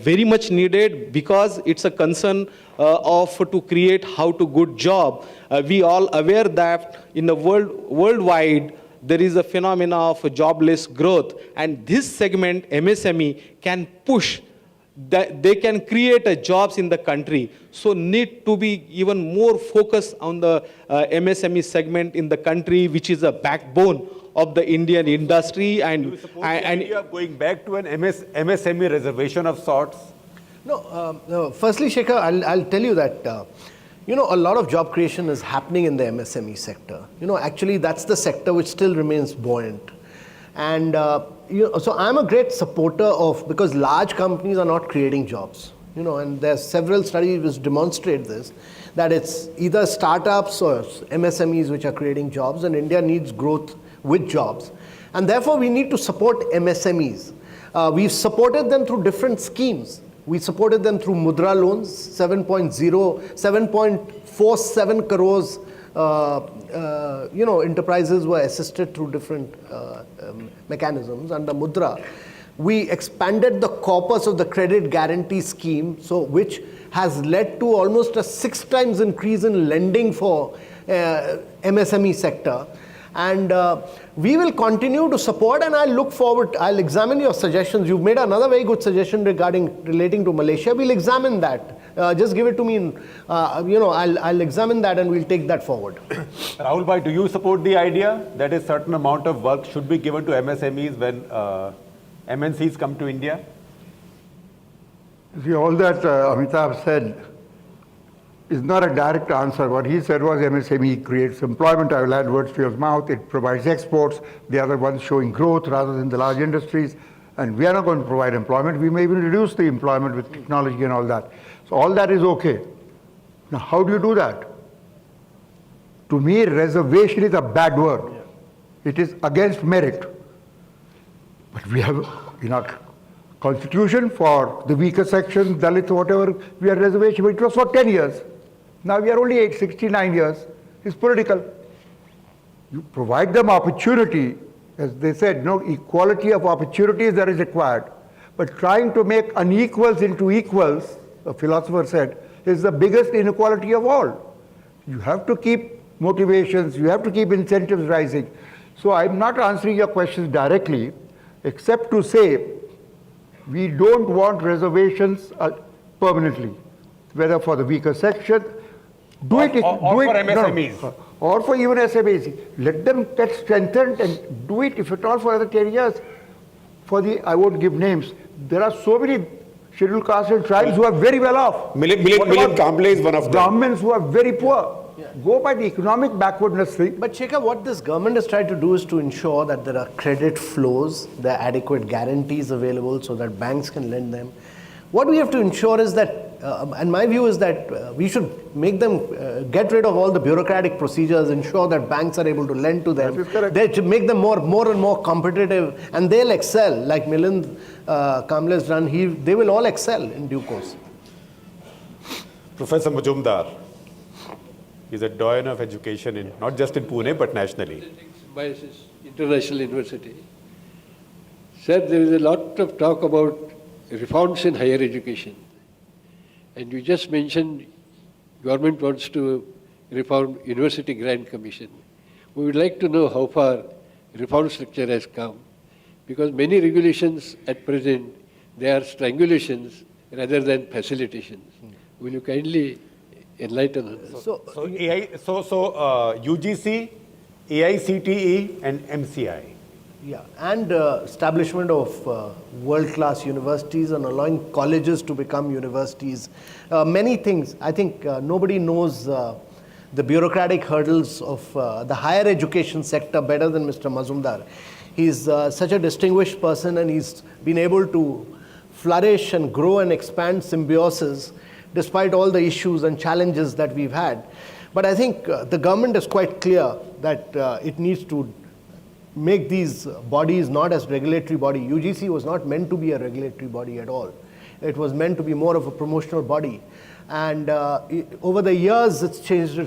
very much needed because it's a concern to create how to good job. We all aware that in the worldwide there is a phenomena of jobless growth, and this segment MSME can push that they can create jobs in the country. So need to be even more focused on the MSME segment in the country, which is a backbone of the Indian industry. And do you suppose India going back to an MSME reservation of sorts? No, firstly, Shekhar, I'll tell you that, a lot of job creation is happening in the MSME sector. Actually, that's the sector which still remains buoyant. And so I'm a great supporter of, because large companies are not creating jobs. And there's several studies which demonstrate this, that it's either startups or MSMEs which are creating jobs, and India needs growth with jobs. And therefore, we need to support MSMEs. We've supported them through different schemes. We supported them through Mudra loans, 7.47 crores, enterprises were assisted through different mechanisms under Mudra. We expanded the corpus of the credit guarantee scheme, so which has led to almost a 6 times increase in lending for MSME sector. And we will continue to support, and I'll look forward, I'll examine your suggestions. You've made another very good suggestion relating to Malaysia. We'll examine that. Just give it to me, I'll examine that and we'll take that forward. Rahul Bhai, do you support the idea that a certain amount of work should be given to MSMEs when MNCs come to India? See, all that Amitabh said is not a direct answer. What he said was MSME creates employment. I will add words to your mouth. It provides exports. The other ones showing growth rather than the large industries. And we are not going to provide employment. We may even reduce the employment with technology and all that. So all that is okay. Now, how do you do that? To me, reservation is a bad word. It is against merit. But we have in our constitution for the weaker sections, Dalits, whatever, we have reservation. But it was for 10 years. Now we are only 69 years. It's political. You provide them opportunity. As they said, equality of opportunities that is required. But trying to make unequals into equals, a philosopher said, is the biggest inequality of all. You have to keep motivations, you have to keep incentives rising. So I'm not answering your questions directly, except to say, we don't want reservations permanently, whether for the weaker section, or for MSMEs. Or for even SMEs. Let them get strengthened and do it, if at all, for other 10 years. I won't give names. There are so many scheduled castes and tribes who are very well off. Milind Kamble is one of them. Brahmins who are very poor. Go by the economic backwardness thing. But Shekhar, what this government has tried to do is to ensure that there are credit flows, there are adequate guarantees available so that banks can lend them. What we have to ensure is that, and my view is that we should make them get rid of all the bureaucratic procedures, ensure that banks are able to lend to them. That is correct. They should make them more and more competitive, and they'll excel, like Milind Kamble has done. They will all excel in due course. Professor Majumdar is a doyen of education not just in Pune but nationally. By International University. Sir, there is a lot of talk about reforms in higher education. And you just mentioned government wants to reform University Grant Commission. We would like to know how far reform structure has come. Because many regulations at present, they are strangulations rather than facilitations. Will you kindly enlighten us? UGC, AICTE, and MCI. Yeah, and establishment of world-class universities and allowing colleges to become universities. Many things. I think nobody knows the bureaucratic hurdles of the higher education sector better than Mr. Mazumdar. He's such a distinguished person, and he's been able to flourish and grow and expand Symbiosis despite all the issues and challenges that we've had. But I think the government is quite clear that it needs to make these bodies not as regulatory body. UGC was not meant to be a regulatory body at all. It was meant to be more of a promotional body. And over the years, it's changed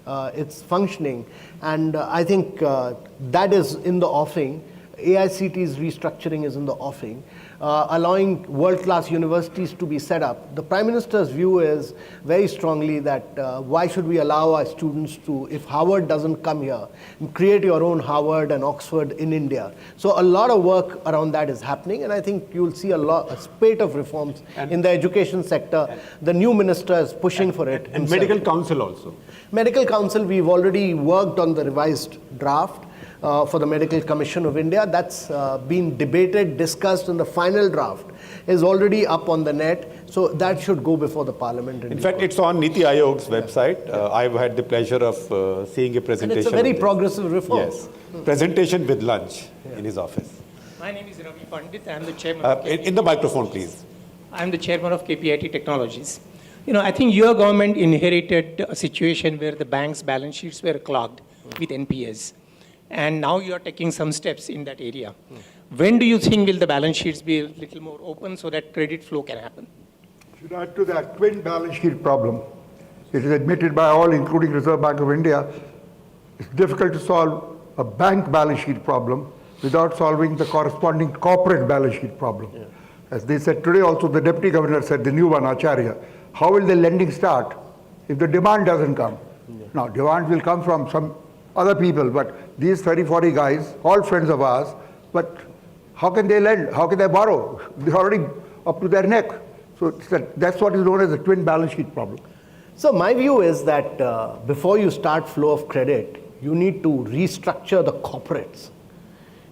its functioning. And I think that is in the offing. AICT's restructuring is in the offing. Allowing world-class universities to be set up. The Prime Minister's view is very strongly that why should we allow our students to, if Harvard doesn't come here, create your own Harvard and Oxford in India. So a lot of work around that is happening, and I think you'll see a spate of reforms in the education sector. The new minister is pushing for it. And Medical Council also. Medical Council, we've already worked on the revised draft. For the Medical Commission of India. That's been debated, discussed, and the final draft is already up on the net. So that should go before the Parliament. In fact, it's on Niti Ayog's website. I've had the pleasure of seeing a presentation. And it's a very progressive reform. Yes. Presentation with lunch in his office. My name is Ravi Pandit. I am the chairman. In the microphone, please. I am the chairman of KPIT Technologies. I think your government inherited a situation where the bank's balance sheets were clogged with NPAs. And now you are taking some steps in that area. When do you think will the balance sheets be a little more open so that credit flow can happen? Should add to that twin balance sheet problem. It is admitted by all, including Reserve Bank of India, it's difficult to solve a bank balance sheet problem without solving the corresponding corporate balance sheet problem. Yeah. As they said today also, the Deputy Governor said, the new one, Acharya, how will the lending start if the demand doesn't come? Yeah. Now, demand will come from some other people, but these 30, 40 guys, all friends of ours, but how can they lend? How can they borrow? They're already up to their neck. So that's what is known as a twin balance sheet problem. So my view is that before you start flow of credit, you need to restructure the corporates.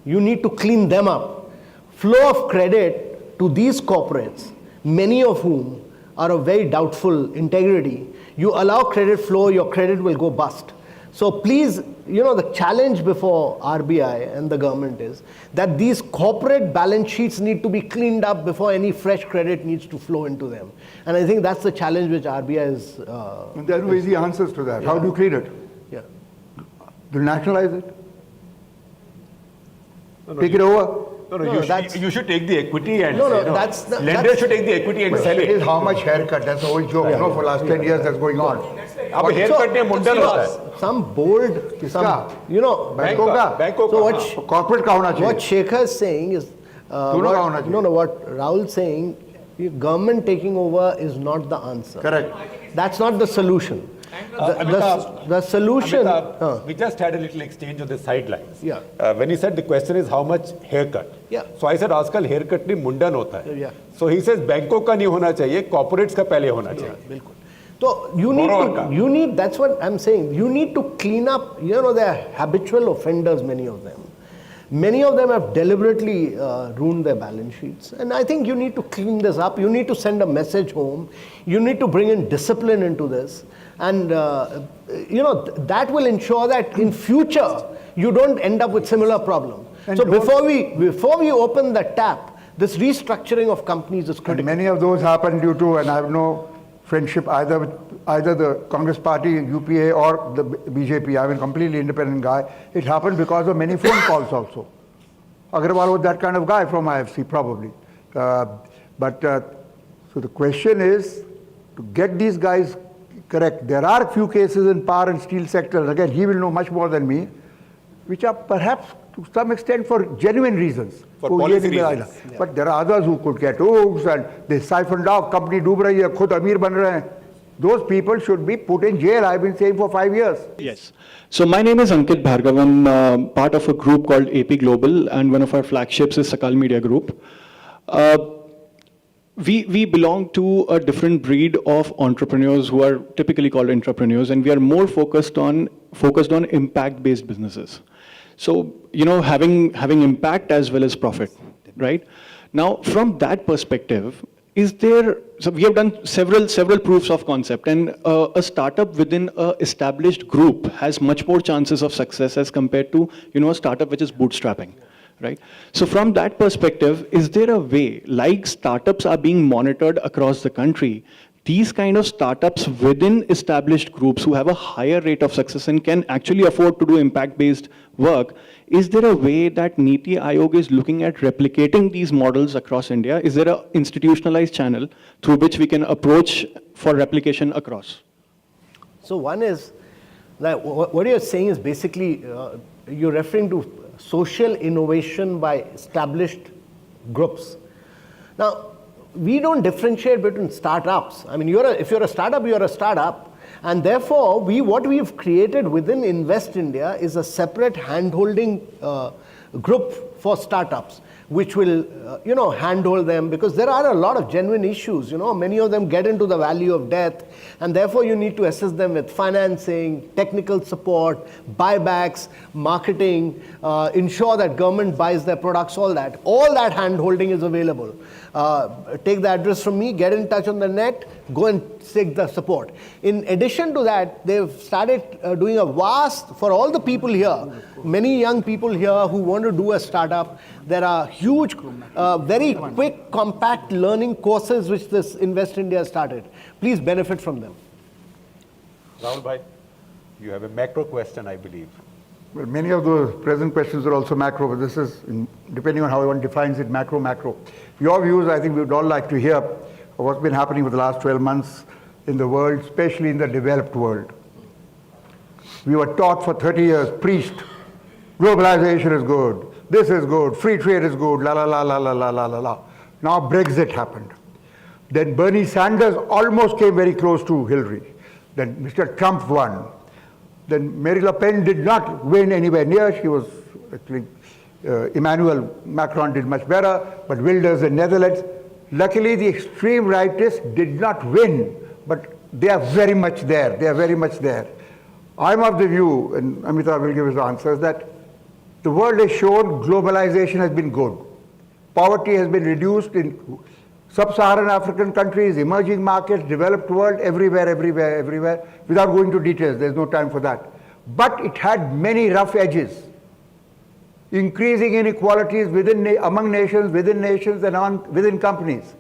You need to clean them up. Flow of credit to these corporates, many of whom are of very doubtful integrity, you allow credit flow, your credit will go bust. So please, the challenge before RBI and the government is that these corporate balance sheets need to be cleaned up before any fresh credit needs to flow into them. And I think that's the challenge which RBI is... and there are no easy answers to that. Yeah. How do you clean it? Yeah. Do you nationalize it? Take it over? You should take the equity and lender should take the equity and sell it. It is how much haircut, that's the whole joke. For the last 10 years that's going on. Some bold, corporate ka hona chahiye. What Shekhar is saying is, what Rahul is saying, government taking over is not the answer. Correct. That's not the solution. The solution... we just had a little exchange on the sidelines. Yeah. When he said the question is how much haircut. Yeah. So I said, आजकल haircut नहीं मुंडन होता है. Yeah. So he says बैंकों का नहीं होना चाहिए, corporates का पहले होना चाहिए. बिल्कुल. So you need, that's what I'm saying, you need to clean up, they're habitual offenders, many of them. Many of them have deliberately ruined their balance sheets. And I think you need to clean this up. You need to send a message home. You need to bring in discipline into this. And, that will ensure that in future, you don't end up with similar problems. So before we open the tap, this restructuring of companies is critical. And many of those happen due to, and I have no friendship either with the Congress party, UPA or the BJP. I'm a completely independent guy. It happened because of many phone calls also. Agrawal was that kind of guy from IFC probably. So the question is to get these guys correct. There are a few cases in power and steel sector, again he will know much more than me, which are perhaps to some extent for genuine reasons. For policy reasons. Yeah. But there are others who could get hooks and they siphoned off, company डूब रही है, खुद अमीर बन रहे हैं. those people should be put in jail, I've been saying for 5 years. Yes. So my name is Ankit Bhargav. I'm part of a group called AP Global, and one of our flagships is Sakal Media Group. We belong to a different breed of entrepreneurs who are typically called entrepreneurs, and we are more focused on impact-based businesses. So, having impact as well as profit, right? Now, from that perspective, so we have done several proofs of concept, and a startup within an established group has much more chances of success as compared to, a startup which is bootstrapping, right? So from that perspective, is there a way, like startups are being monitored across the country, these kind of startups within established groups who have a higher rate of success and can actually afford to do impact-based work, is there a way that Niti Aayog is looking at replicating these models across India? Is there an institutionalized channel through which we can approach for replication across? So one is that what you're saying is basically you're referring to social innovation by established groups. Now, we don't differentiate between startups. I mean, if you're a startup, you're a startup. And therefore, what we've created within Invest India is a separate hand-holding group for startups, which will, handhold them, because there are a lot of genuine issues. Many of them get into the valley of death, and therefore you need to assist them with financing, technical support, buybacks, marketing, ensure that government buys their products, all that. All that hand-holding is available. Take the address from me, get in touch on the net, go and seek the support. In addition to that, they've started doing for all the people here, many young people here who want to do a startup, there are huge, very quick, compact learning courses which this Invest India started. Please benefit from them. Rahul bhai, you have a macro question, I believe. Well, many of those present questions are also macro, but this is, depending on how one defines it, macro. Your views, I think we would all like to hear of what's been happening for the last 12 months in the world, especially in the developed world. We were taught for 30 years, preached, globalization is good, this is good, free trade is good, la la la la la la la la la. Now Brexit happened. Then Bernie Sanders almost came very close to Hillary. Then Mr. Trump won. Then Mary Le Pen did not win anywhere near. She was, actually, Emmanuel Macron did much better, but Wilders in Netherlands. Luckily, the extreme rightists did not win, but they are very much there. They are very much there. I'm of the view, and Amitabh will give his answers, that the world has shown globalization has been good. Poverty has been reduced in sub-Saharan African countries, emerging markets, developed world, everywhere, without going to details. There's no time for that. But it had many rough edges. Increasing inequalities among nations, within nations, and within companies.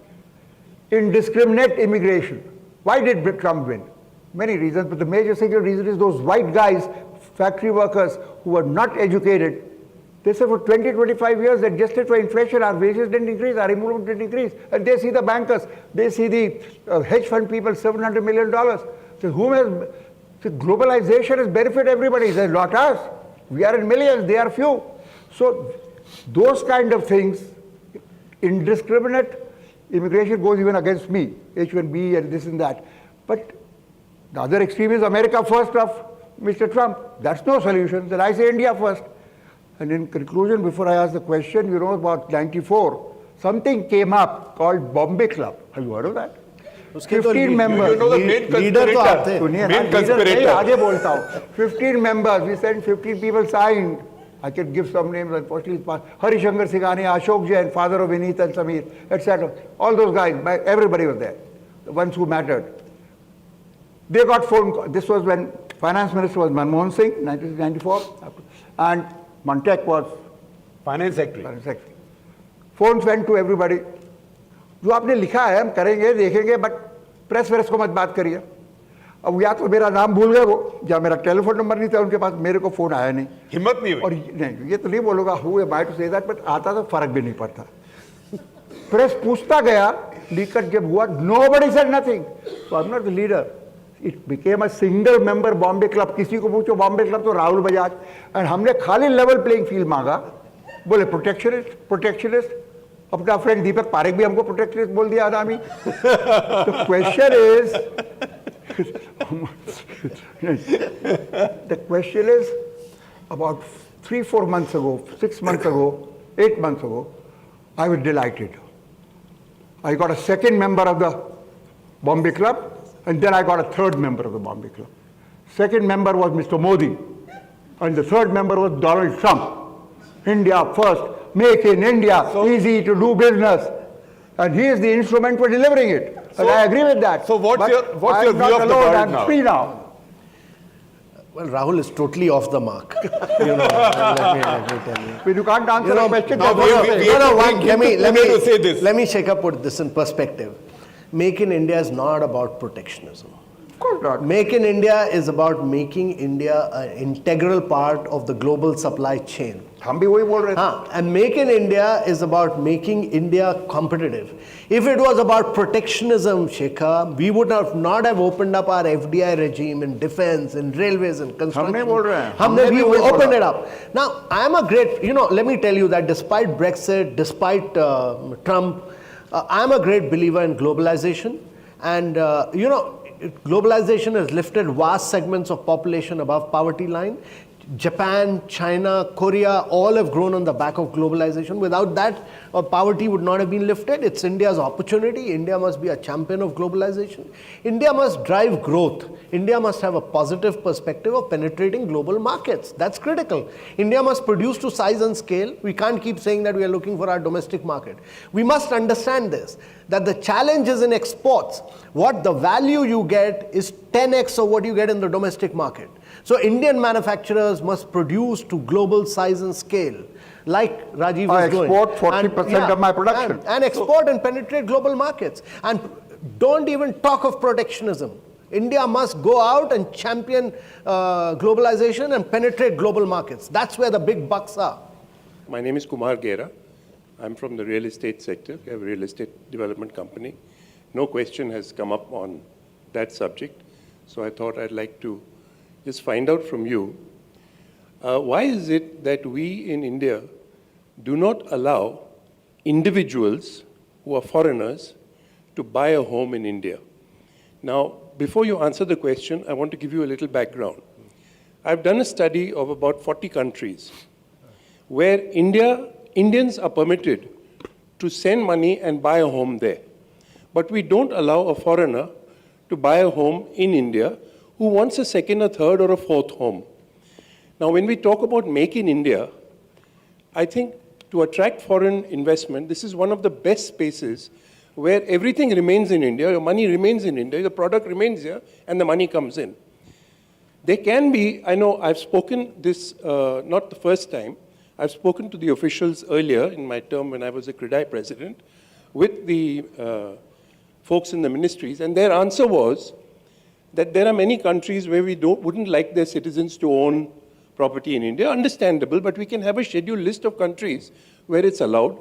Indiscriminate immigration. Why did Trump win? Many reasons, but the major single reason is those white guys, factory workers who were not educated. They said for 20, 25 years, adjusted for inflation, our wages didn't increase, our employment didn't increase. And they see the bankers, they see the hedge fund people, $700 million. So globalization has benefited everybody. There's not us. We are in millions, they are few. So those kind of things, indiscriminate immigration goes even against me, H1B and this and that. But the other extreme is America first of Mr. Trump. That's no solution. Then I say India first. And in conclusion, before I ask the question, about 94, something came up called Bombay Club. Have you heard of that? 15 members. You know the main conspirator. Main conspirator. 15 members. We sent 15 people signed. I can give some names, unfortunately. Harishankar Sighani, Ashok Jain, father of Vineet and Samir, etc. All those guys, everybody was there. The ones who mattered. They got phone calls. This was when Finance Minister was Manmohan Singh, 1994. And Montek was Finance Secretary. Phones went to everybody. जो आपने लिखा है हम करेंगे देखेंगे but press वेस को मत बात करिए. अब या तो मेरा नाम भूल गए वो या मेरा टेलीफोन नंबर नहीं था उनके पास, मेरे को फोन आया नहीं, हिम्मत नहीं हुई. और नहीं ये तो नहीं बोलूंगा who am I to say that, but आता तो फर्क भी नहीं पड़ता. प्रेस पूछता गया, लीकर जब हुआ nobody said nothing. So I am not the leader. It became a single member Bombay Club. किसी को पूछो Bombay Club तो राहुल बजाज. एंड हमने खाली लेवल प्लेइंग फील्ड मांगा. बोले प्रोटेक्शनिस्ट. अपना फ्रेंड दीपक पारेख भी हमको प्रोटेक्शनिस्ट बोल दिया आदमी. The question is The question is, about 3-4 months ago, 6 months ago, 8 months ago, I was delighted. I got a second member of the Bombay Club, and then I got a third member of the Bombay Club. Second member was Mr. Modi, and the third member was Donald Trump. India first, make in India, easy to do business. And he is the instrument for delivering it. And I agree with that. So what's But your I'm view not of the alone, world I'm now? free now. Well, Rahul is totally off the mark. Let me tell you. But you can't answer the question. no, Let me check up, put this in perspective. Make in India is not about protectionism. Of course not. Make in India is about making India an integral part of the global supply chain. हम भी वही बोल रहे थे. And Make in India is about making India competitive. If it was about protectionism, Shekhar, we would not have opened up our FDI regime in defense, in railways, in construction. हम नहीं बोल रहे हैं. We opened it up. Now, I am a great, let me tell you that despite Brexit, despite Trump, I am a great believer in globalization. And, globalization has lifted vast segments of population above poverty line. Japan, China, Korea, all have grown on the back of globalization. Without that, poverty would not have been lifted. It's India's opportunity. India must be a champion of globalization. India must drive growth. India must have a positive perspective of penetrating global markets. That's critical. India must produce to size and scale. We can't keep saying that we are looking for our domestic market. We must understand this, that the challenge is in exports. What the value you get is 10x of what you get in the domestic market. So Indian manufacturers must produce to global size and scale, like Rajiv is doing. I export 40% of my production. And export and penetrate global markets. And don't even talk of protectionism. India must go out and champion globalization and penetrate global markets. That's where the big bucks are. My name is Kumar Gera. I'm from the real estate sector. We have a real estate development company. No question has come up on that subject. So I thought I'd like to just find out from you, why is it that we in India do not allow individuals who are foreigners to buy a home in India? Now, before you answer the question, I want to give you a little background. I've done a study of about 40 countries where Indians are permitted to send money and buy a home there. But we don't allow a foreigner to buy a home in India who wants a second, a third, or a fourth home. Now, when we talk about Make in India, I think to attract foreign investment, this is one of the best spaces where everything remains in India, your money remains in India, the product remains here, and the money comes in. There can be, I know I've spoken this, not the first time, I've spoken to the officials earlier in my term when I was a CRIDAI president with the folks in the ministries, and their answer was that there are many countries where we wouldn't like their citizens to own property in India. Understandable, but we can have a scheduled list of countries where it's allowed.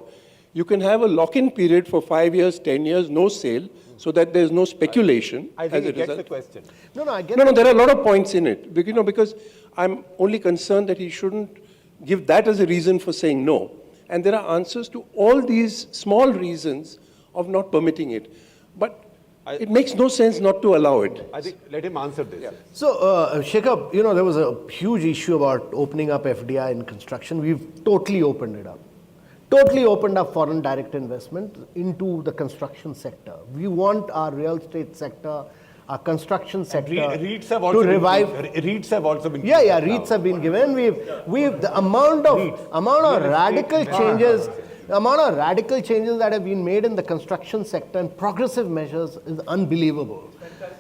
You can have a lock-in period for 5 years, 10 years, no sale, so that there's no speculation. I think he gets the question. I get No, there are a lot of points in it. Because I'm only concerned that he shouldn't give that as a reason for saying no. And there are answers to all these small reasons of not permitting it. But it makes no sense not to allow it. I think let him answer this. Yeah. So, Shekhar, there was a huge issue about opening up FDI in construction. We've totally opened it up. Totally opened up foreign direct investment into the construction sector. We want our real estate sector, our construction sector REITs have also to revive. REITs have also been given. Yeah, REITs have been given. We've the amount of radical changes. The amount of radical changes that have been made in the construction sector and progressive measures is unbelievable.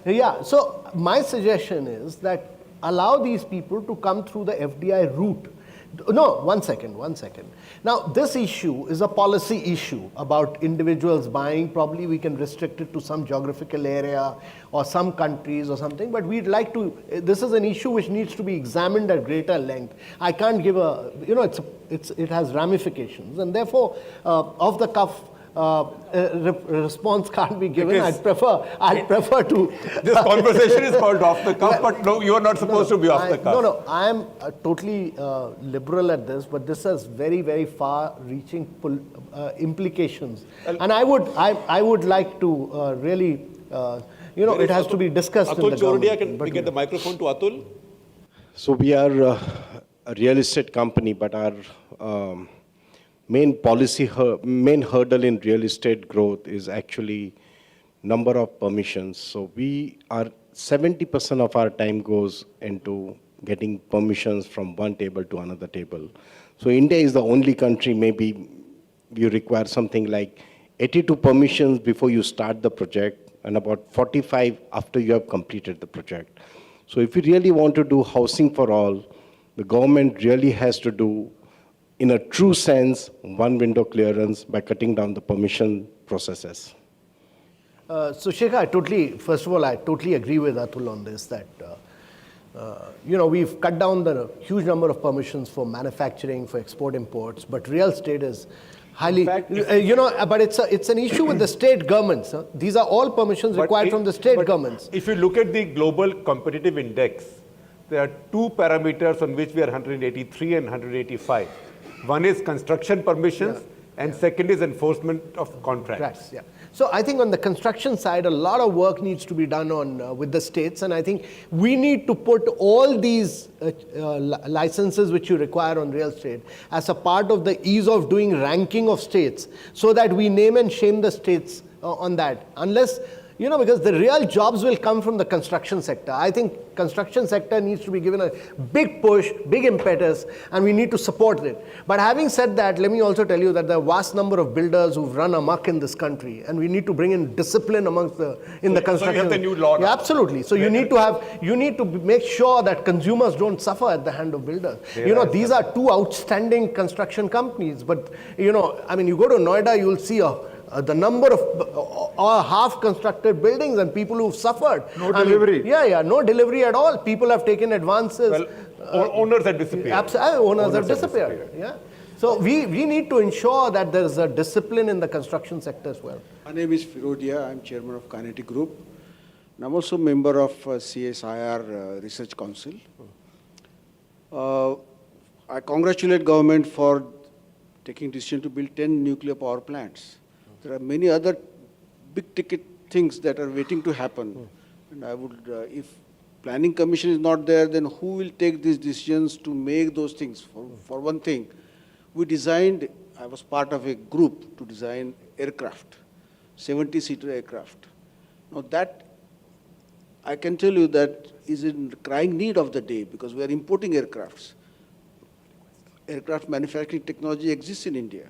Yeah, so my suggestion is that allow these people to come through the FDI route. No, one second. Now, this issue is a policy issue about individuals buying. Probably we can restrict it to some geographical area or some countries or something, but we'd like to, this is an issue which needs to be examined at greater length. I can't give it has ramifications, and therefore, off the cuff, response can't be given. I'd prefer to. This conversation is called off the cuff, but no, you are not supposed to be off the cuff. No, I am totally liberal at this, but this has very, very far-reaching implications. And I would like to really it has to be discussed in Atul the Chorodia, government. can we get the microphone to Atul? So we are a real estate company, but our main main hurdle in real estate growth is actually number of permissions. So 70% of our time goes into getting permissions from one table to another table. So India is the only country, maybe you require something like 82 permissions before you start the project and about 45 after you have completed the project. So if you really want to do housing for all, the government really has to do, in a true sense, one window clearance by cutting down the permission processes. So Shekhar, first of all, I totally agree with Atul on this, that we've cut down the huge number of permissions for manufacturing, for export imports, but real estate is highly, but it's an issue with the state governments. Huh? These are all permissions required from the state governments. If you look at the global competitive index, there are two parameters on which we are 183 and 185. One is construction permissions, and second is enforcement of contracts. Yeah. So I think on the construction side, a lot of work needs to be done on with the states, and I think we need to put all these licenses which you require on real estate as a part of the ease of doing ranking of states, so that we name and shame the states on that. Unless, because the real jobs will come from the construction sector. I think construction sector needs to be given a big push, big impetus, and we need to support it. But having said that, let me also tell you that there are a vast number of builders who've run amok in this country, and we need to bring in discipline amongst the construction. So you have the new law now. Yeah, absolutely. So you need to make sure that consumers don't suffer at the hand of builders. These are two outstanding construction companies, but you go to Noida, you will see the number of half-constructed buildings and people who've suffered. No delivery. No delivery at all. People have taken advances. Well, owners have disappeared. Owners have disappeared. Yeah. So we need to ensure that there is a discipline in the construction sector as well. My name is Firodia. I'm chairman of Kinetic Group. And I'm also member of CSIR Research Council. I congratulate government for taking decision to build 10 nuclear power plants. There are many other big ticket things that are waiting to happen. And I would, if planning commission is not there, then who will take these decisions to make those things? For one thing, I was part of a group to design aircraft, 70-seater aircraft. Now that, I can tell you that is in crying need of the day, because we are importing aircrafts. Aircraft manufacturing technology exists in India.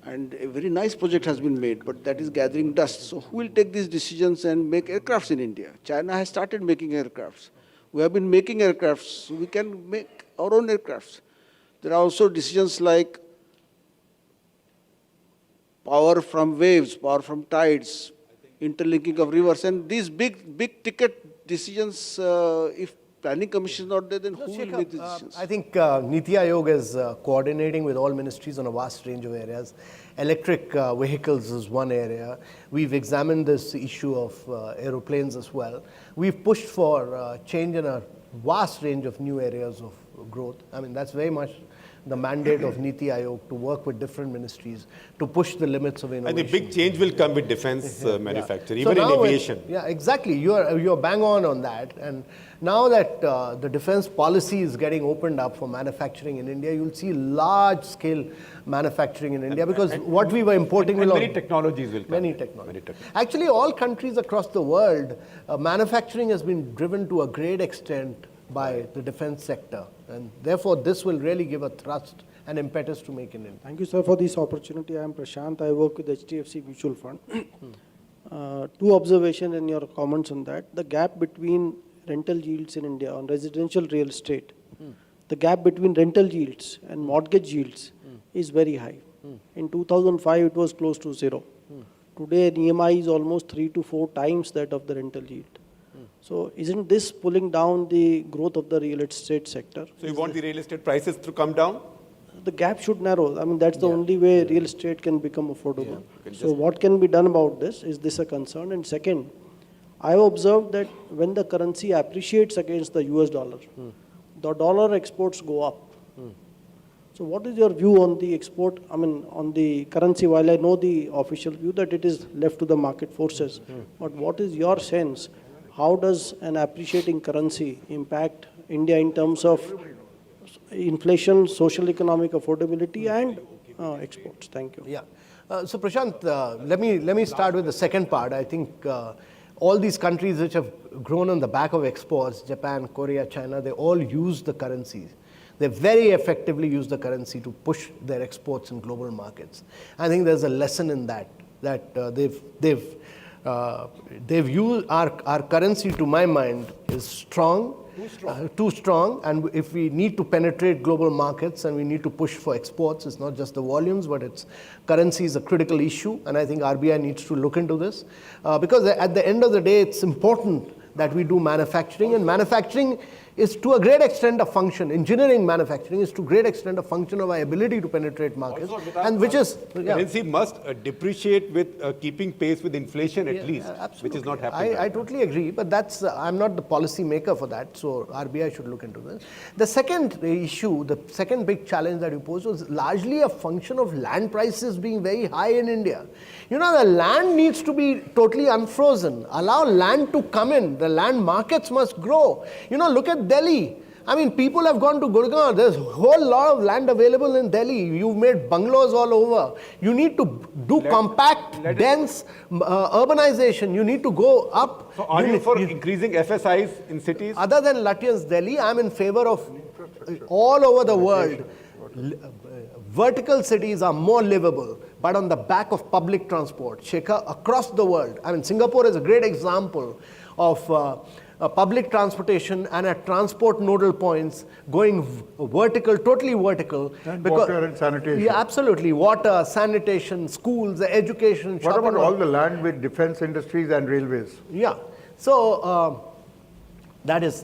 And a very nice project has been made, but that is gathering dust. So who will take these decisions and make aircrafts in India? China has started making aircrafts. We have been making aircrafts, so we can make our own aircrafts. There are also decisions like power from waves, power from tides, interlinking of rivers, and these big ticket decisions, if planning commission is not there, then who will make these decisions? I think Niti Aayog is coordinating with all ministries on a vast range of areas. Electric vehicles is one area. We've examined this issue of aeroplanes as well. We've pushed for change in a vast range of new areas of growth. That's very much the mandate of Niti Aayog, to work with different ministries to push the limits of innovation. And the big change will come with defense manufacturing, even in aviation. Yeah, exactly. You're bang on that. And now that the defense policy is getting opened up for manufacturing in India, you'll see large-scale manufacturing in India, because what we were importing will... Many technologies will come. Many technologies. Actually, all countries across the world, manufacturing has been driven to a great extent by the defense sector, and therefore this will really give a thrust and impetus to make in India. Thank you, sir, for this opportunity. I am Prashant. I work with HDFC Mutual Fund. Two observations in your comments on that. The gap between rental yields in India on residential real estate, the gap between rental yields and mortgage yields is very high. In 2005, it was close to zero. Today, an EMI is almost 3 to 4 times that of the rental yield. So isn't this pulling down the growth of the real estate sector? So you want the real estate prices to come down? The gap should narrow. That's the only way real estate can become affordable. So what can be done about this? Is this a concern? And second, I have observed that when the currency appreciates against the US dollar, the dollar exports go up. So what is your view on the export, on the currency, while I know the official view that it is left to the market forces, but what is your sense? How does an appreciating currency impact India in terms of inflation, social economic affordability and exports? Thank you. Yeah. So Prashant, let me start with the second part. I think all these countries which have grown on the back of exports, Japan, Korea, China, they all use the currencies. They very effectively use the currency to push their exports in global markets. I think there's a lesson in that they've used our currency, to my mind, is strong. Too strong, and if we need to penetrate global markets and we need to push for exports, it's not just the volumes, but it's currency is a critical issue, and I think RBI needs to look into this because at the end of the day, it's important that we do manufacturing, and manufacturing is to a great extent a function. Engineering manufacturing is to a great extent a function of our ability to penetrate markets, and which is currency must depreciate with keeping pace with inflation at least, which is not happening. I totally agree, but that's I'm not the policy maker for that, so RBI should look into this. The second issue, the second big challenge that you posed was largely a function of land prices being very high in India. You know, the land needs to be totally unfrozen. Allow land to come in. The land markets must grow. You know, look at Delhi. I mean, people have gone to Gurgaon. There's a whole lot of land available in Delhi. You've made bungalows all over. You need to do compact, dense urbanization. You need to go up. So are you for increasing FSIs in cities? Other than Lutyens Delhi, I'm in favor of all over the world. Vertical cities are more livable, but on the back of public transport. Shekhar, across the world. I mean, Singapore is a great example of public transportation and at transport nodal points going vertical, totally vertical. And water and sanitation. Yeah, absolutely. Water, sanitation, schools, education. What about all the land with defense industries and railways? Yeah. So that is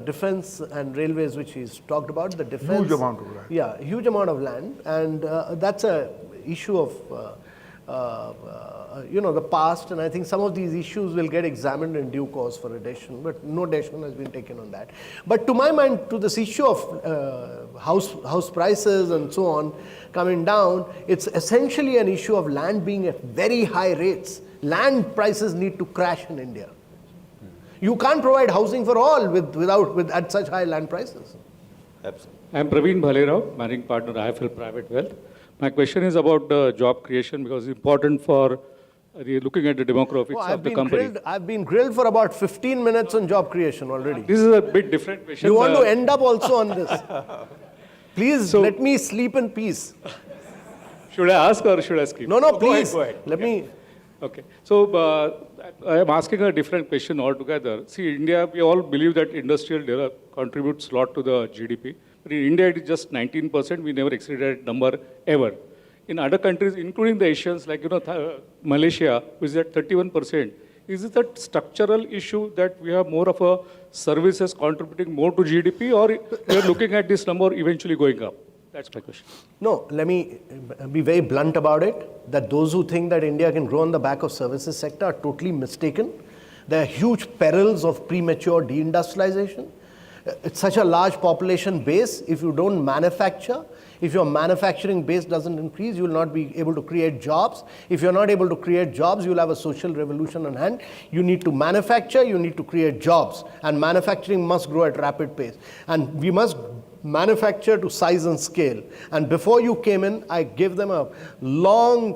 defense and railways, which he's talked about. The defense. Huge amount of land. Yeah, huge amount of land, and that's a issue of the past, and I think some of these issues will get examined in due course for addition, but no decision has been taken on that. But to my mind, to this issue of house prices and so on coming down, it's essentially an issue of land being at very high rates. Land prices need to crash in India. You can't provide housing for all at such high land prices. Absolutely. I'm Praveen Bhalerao, managing partner IIFL Private Wealth. My question is about job creation because it's important for looking at the demographics of the company. I've been grilled for about 15 minutes on job creation already. This is a bit different question. You want to end up also on this? Please let me sleep in peace. Should I ask or should I skip? No, please. Go ahead. Let me. Okay. So I am asking a different question altogether. See, India, we all believe that industrial contributes a lot to the GDP. But in India, it is just 19%. We never exceeded that number ever. In other countries, including the Asians, like Malaysia, which is at 31%, is it a structural issue that we have more of a services contributing more to GDP, or we are looking at this number eventually going up? That's my question. No, let me be very blunt about it, that those who think that India can grow on the back of services sector are totally mistaken. There are huge perils of premature deindustrialization. It's such a large population base. If you don't manufacture, if your manufacturing base doesn't increase, you will not be able to create jobs. If you're not able to create jobs, you'll have a social revolution on hand. You need to manufacture, you need to create jobs, and manufacturing must grow at rapid pace. And we must manufacture to size and scale. And before you came in, I gave them a long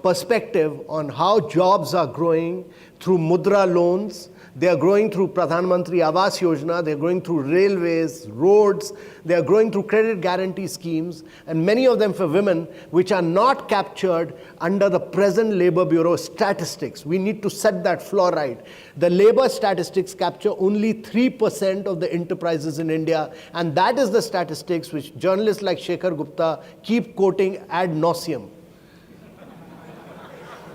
perspective on how jobs are growing through Mudra loans. They are growing through Pradhan Mantri Awas Yojana, they are growing through railways, roads, they are growing through credit guarantee schemes, and many of them for women, which are not captured under the present Labour Bureau statistics. We need to set that floor right. The labour statistics capture only 3% of the enterprises in India, and that is the statistics which journalists like Sekhar Gupta keep quoting ad nauseum.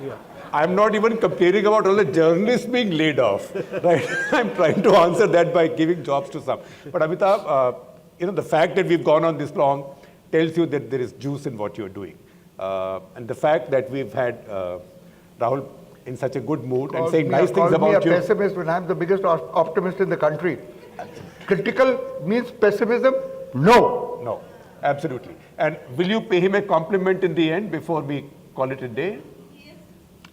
Yeah. I'm not even complaining about all the journalists being laid off, right? I'm trying to answer that by giving jobs to some. But Amitabh, the fact that we've gone on this long tells you that there is juice in what you're doing. And the fact that we've had Rahul in such a good mood and saying nice things about you. Call me a pessimist when I'm the biggest optimist in the country. Critical means pessimism? No. Absolutely. And will you pay him a compliment in the end before we call it a day?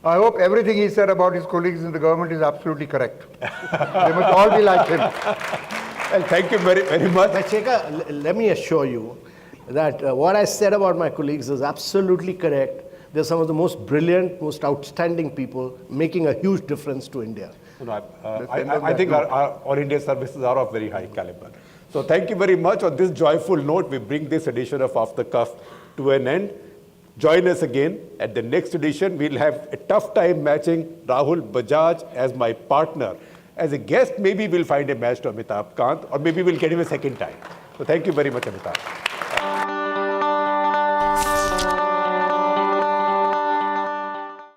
I hope everything he said about his colleagues in the government is absolutely correct. They must all be like him. Well, thank you very, very much. But Sekhar, let me assure you that what I said about my colleagues is absolutely correct. They're some of the most brilliant, most outstanding people making a huge difference to India. No, I think our All India services are of very high caliber. So thank you very much. On this joyful note, we bring this edition of Off the Cuff to an end. Join us again at the next edition. We'll have a tough time matching Rahul Bajaj as my partner. As a guest, maybe we'll find a match to Amitabh Kant, or maybe we'll get him a second time. So thank you very much, Amitabh.